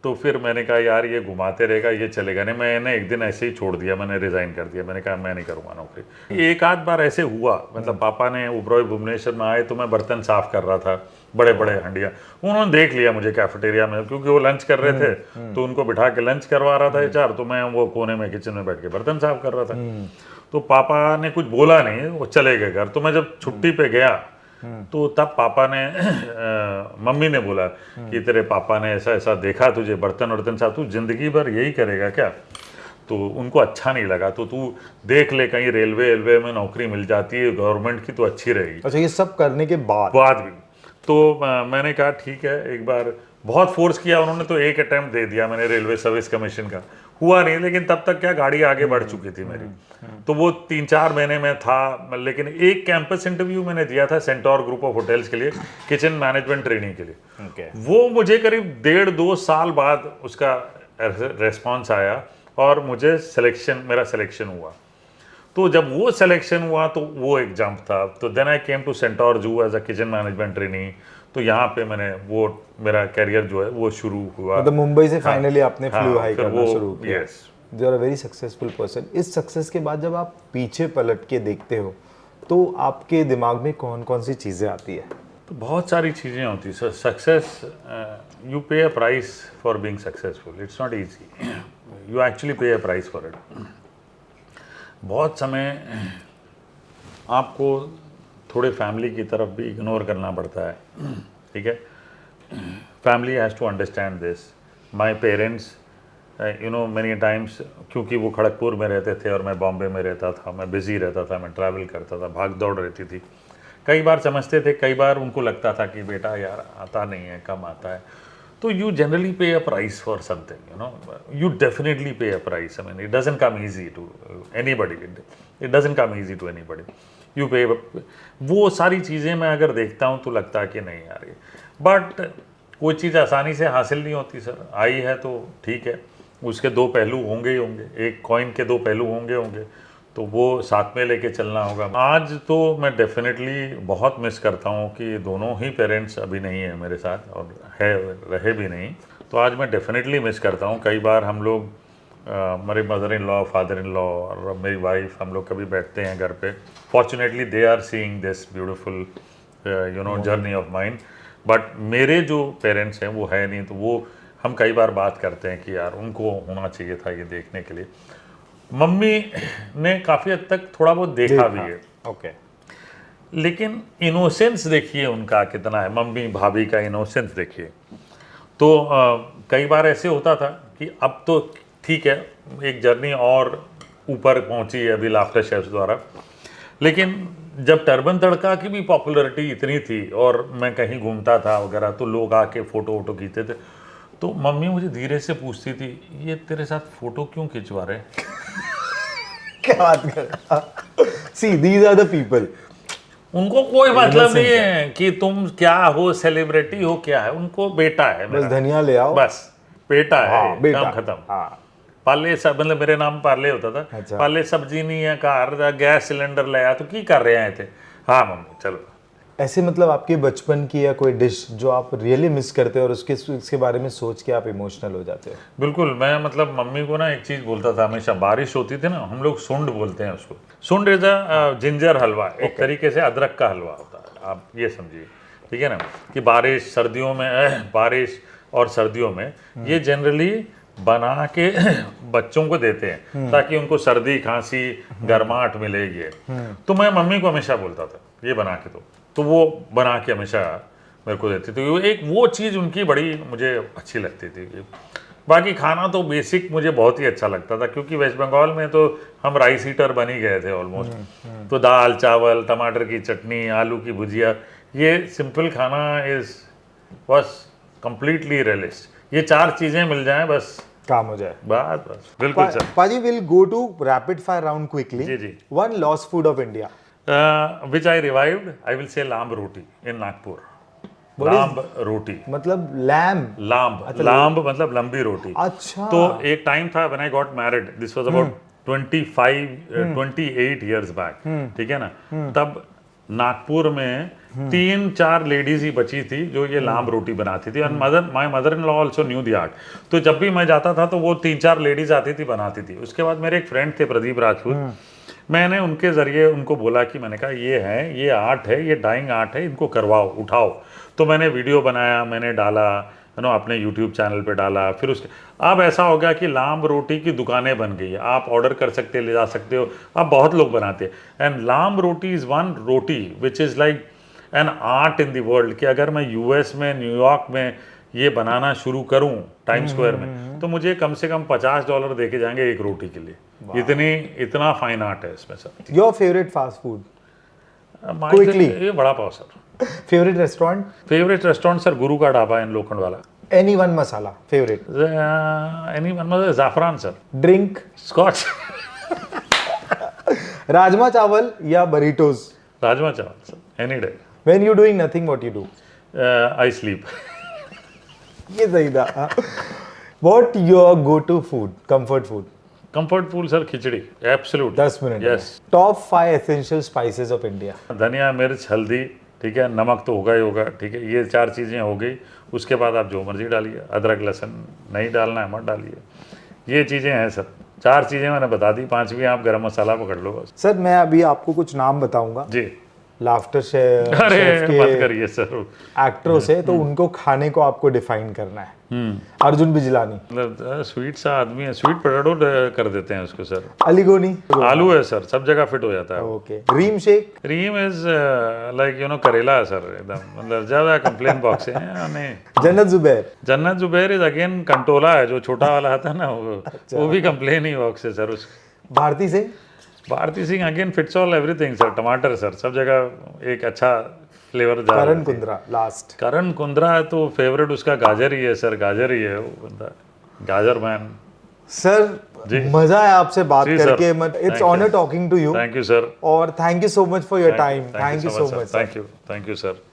तो फिर मैंने कहा यार ये घुमाते रहेगा, ये चलेगा नहीं। मैंने एक दिन ऐसे ही छोड़ दिया, मैंने रिजाइन कर दिया। मैंने कहा मैं नहीं करूँगा नौकरी। एक आध बार ऐसे हुआ, मतलब पापा ने ओबरॉय भुवनेश्वर में आए तो मैं बर्तन साफ कर रहा था, बड़े बड़े हंडिया। उन्होंने देख लिया मुझे कैफेटेरिया में, क्योंकि वो लंच कर रहे थे तो उनको बिठा के लंच करवा रहा था HR, तो मैं वो कोने में किचन में बैठ के बर्तन साफ कर रहा था। तो पापा ने कुछ बोला नहीं, वो चले गए घर। तो मैं जब छुट्टी पे गया तो तब पापा ने मम्मी ने बोला कि तेरे पापा ने ऐसा ऐसा देखा, तुझे बर्तन वर्तन साफ, तू जिंदगी भर यही करेगा क्या? तो उनको अच्छा नहीं लगा, तो तू देख ले कहीं रेलवे में नौकरी मिल जाती है गवर्नमेंट की तो अच्छी रहेगी। अच्छा, ये सब करने के बाद भी तो मैंने कहा ठीक है, एक बार बहुत फोर्स किया उन्होंने, तो एक अटेम्प्ट दे दिया मैंने रेलवे सर्विस कमीशन का, हुआ नहीं। लेकिन तब तक क्या गाड़ी आगे बढ़ चुकी थी मेरी, तो वो 3-4 महीने में था। लेकिन एक कैंपस इंटरव्यू मैंने दिया था सेंटोर ग्रुप ऑफ होटल्स के लिए, किचन मैनेजमेंट ट्रेनिंग के लिए। वो मुझे करीब 1.5-2 साल बाद उसका रेस्पॉन्स आया और मुझे मेरा सिलेक्शन हुआ। तो जब वो सिलेक्शन हुआ तो वो एक जंप था। तो then I came to Centaur Juhu as a kitchen management trainee. तो यहाँ पे मैंने वो मेरा करियर जो है वो शुरू हुआ। मतलब मुंबई से फाइनली आपने फ्लू हाई करना शुरू किया। Yes, you are a very successful person. इस सक्सेस के बाद जब आप पीछे पलट के देखते हो तो आपके दिमाग में कौन कौन सी चीज़ें आती है? तो बहुत सारी चीज़ें होती हैं। सक्सेस, यू पे a price for being successful, it's not easy, you actually पे अ प्राइस फॉर इट। बहुत समय आपको थोड़े फैमिली की तरफ भी इग्नोर करना पड़ता है, ठीक है। Family has to understand this. My parents you know many times, क्योंकि वो खड़गपुर में रहते थे और मैं बॉम्बे में रहता था, मैं बिज़ी रहता था, मैं ट्रैवल करता था, भाग दौड़ रहती थी। कई बार समझते थे, कई बार उनको लगता था कि बेटा यार आता नहीं है, कम आता है। तो you generally pay a price for something, you know. You definitely pay a price. I mean, it doesn't come easy to anybody. It doesn't come easy to anybody. You pay. वो सारी चीज़ें मैं अगर देखता हूँ तो लगता है कि नहीं यार ये, बट कोई चीज़ आसानी से हासिल नहीं होती सर। आई है तो ठीक है, उसके दो पहलू होंगे ही होंगे, एक कॉइन के दो पहलू होंगे, तो वो साथ में लेके चलना होगा। आज तो मैं डेफिनेटली बहुत मिस करता हूँ कि दोनों ही पेरेंट्स अभी नहीं है मेरे साथ और रहे भी नहीं, तो आज मैं डेफिनेटली मिस करता हूँ। कई बार हम लोग मेरे mother in law, father in law और मेरी वाइफ, हम लोग कभी बैठते हैं घर पे। Fortunately they are seeing this beautiful you know journey of mind, but मेरे जो पेरेंट्स हैं वो है नहीं, तो वो हम कई बार बात करते हैं कि यार उनको होना चाहिए था ये देखने के लिए। मम्मी ने काफ़ी हद तक थोड़ा बहुत देखा भी है, ओके, लेकिन इनोसेंस देखिए उनका कितना है, मम्मी भाभी का इनोसेंस देखिए। तो कई बार ऐसे होता था कि अब तो ठीक है, एक जर्नी और ऊपर पहुंची है अभी लाफ्टर शेफ्स द्वारा, लेकिन जब टर्बन तड़का की भी पॉपुलैरिटी इतनी थी और मैं कहीं घूमता था वगैरह, तो लोग आके फ़ोटो वोटो खींचते थे, तो मम्मी मुझे धीरे से पूछती थी, ये तेरे साथ फ़ोटो क्यों खिंचवा रहे? क्या बात कर, see these are the people. उनको कोई मतलब नहीं है कि तुम क्या हो, सेलिब्रिटी हो, क्या है, उनको बेटा है बस धनिया ले आओ, बस बेटा है, बेटा, काम खत्म। हाँ। पाले सब, मतलब मेरे नाम पाले होता था। अच्छा। पाले सब्जी नहीं है, कार गैस सिलेंडर ले आया, तो की कर रहे हैं थे? हाँ मम्मी चलो। ऐसे मतलब आपके बचपन की या कोई डिश जो आप रियली मिस करते हो और उसके बारे में सोच के आप इमोशनल हो जाते हो? बिल्कुल, मैं मतलब मम्मी को ना एक चीज़ बोलता था हमेशा, बारिश होती थी ना, हम लोग सुंड बोलते हैं उसको। सुंड इज अ जिंजर हलवा, एक तरीके से अदरक का हलवा होता है, आप ये समझिए, ठीक है ना। कि बारिश सर्दियों में बारिश और सर्दियों में ये जनरली बना के बच्चों को देते हैं ताकि उनको सर्दी खांसी गर्माहट मिलेगी। तो मैं मम्मी को हमेशा बोलता था ये बना के दो, तो वो बना के हमेशा मेरे को देती थी। एक वो चीज़ उनकी बड़ी मुझे अच्छी लगती थी। बाकी खाना तो बेसिक मुझे बहुत ही अच्छा लगता था, क्योंकि वेस्ट बंगाल में तो हम राइस ईटर बन ही गए थे ऑलमोस्ट। तो दाल चावल, टमाटर की चटनी, आलू की भुजिया, ये सिंपल खाना इज बस कंप्लीटली रियलिस्ट। ये चार चीज़ें मिल जाएं बस काम हो जाए, बस बिल्कुल सर। पाजी will go to rapid fire round quickly. जी जी। One lost food of India which I revived, I will say lamb roti in Nagpur. lamb roti मतलब लैम्ब, lamb मतलब लंबी रोटी। अच्छा। तो एक टाइम था when I got married, this was about 28 years back, ठीक है ना। तब नागपुर में 3-4 लेडीज ही बची थी जो ये लाम रोटी बनाती थी, and my mother in law also new the art. तो जब भी मैं जाता था तो वो 3-4 लेडीज आती थी, बनाती थी। उसके बाद मेरे एक फ्रेंड थे प्रदीप राजपूत, मैंने उनके ज़रिए उनको बोला कि मैंने कहा ये आर्ट है, ये डाइंग आर्ट है, इनको करवाओ, उठाओ। तो मैंने वीडियो बनाया, मैंने डाला, यू नो, अपने यूट्यूब चैनल पे डाला। फिर उसके अब ऐसा हो गया कि लाम रोटी की दुकानें बन गई है, आप ऑर्डर कर सकते, ले जा सकते हो, अब बहुत लोग बनाते हैं। एंड लाम roti is one roti which is like an art in the world, कि अगर मैं यूएस में, न्यूयॉर्क में ये बनाना शुरू करूं टाइम स्क्वायर में, तो मुझे कम से कम $50 देके जाएंगे एक रोटी के लिए। इतना फाइन आर्ट है इसमें sir. Your favourite fast food quickly? ये vada pav sir. Favourite restaurant? Favourite restaurant sir Guru ka Dhaba in Lokhandwala. Any one masala favourite? Any one मतलब जाफरान sir. Drink? Scotch. Rajma chawal या burritos? Rajma chawal sir, any day. When you doing nothing, what you do? I sleep. ये सही था। What your go to food, comfort food? Comfort food sir khichdi, absolute. 10 minute. Yes. Top 5 essential spices of India? धनिया, मिर्च, हल्दी, ठीक है, नमक तो होगा ही होगा, ठीक है, ये 4 चीज़ें हो गई। उसके बाद आप जो मर्जी डालिए, अदरक लहसुन नहीं डालना है मत डालिए। ये चीज़ें हैं सर, 4 चीज़ें मैंने बता दी, 5वीं आप गरम मसाला पकड़ लो बस। सर मैं अभी आपको कुछ नाम बताऊंगा जी। लाफ्टर शेफ अरे के मत करिए सर। एक्टरों से, तो उनको खाने को आपको डिफाइन करना है। अर्जुन बिजलानी? मतलब स्वीट सा आदमी है, स्वीट पोटैटो कर देते हैं उसको सर। अली गोनी? आलू है सर, सब जगह फिट हो जाता है। Okay. Reem Sheikh? Reem is like you know karela है सर, एकदम मतलब ज़्यादा कंप्लेन बॉक्स है नहीं। जन्नत जुबैर? जन्नत जुबैर इज अगेन कंटोला है, जो छोटा वाला आता है ना वो भी कंप्लेन ही बॉक्स है सर। उस भारती से? Bharti Singh again fits all everything sir, टमाटर सर, सब जगह एक अच्छा फ्लेवर जा करण कुंद्रा लास्ट। करण कुंद्रा तो फेवरेट उसका गाजर ही है सर, गाजर ही है वो बंदा, गाजर मैन। सर मजा है आपसे बात जी, सर। करके, it's honour talking to you. Thank you sir, और thank you so much for your time, thank you so much. Thank you sir.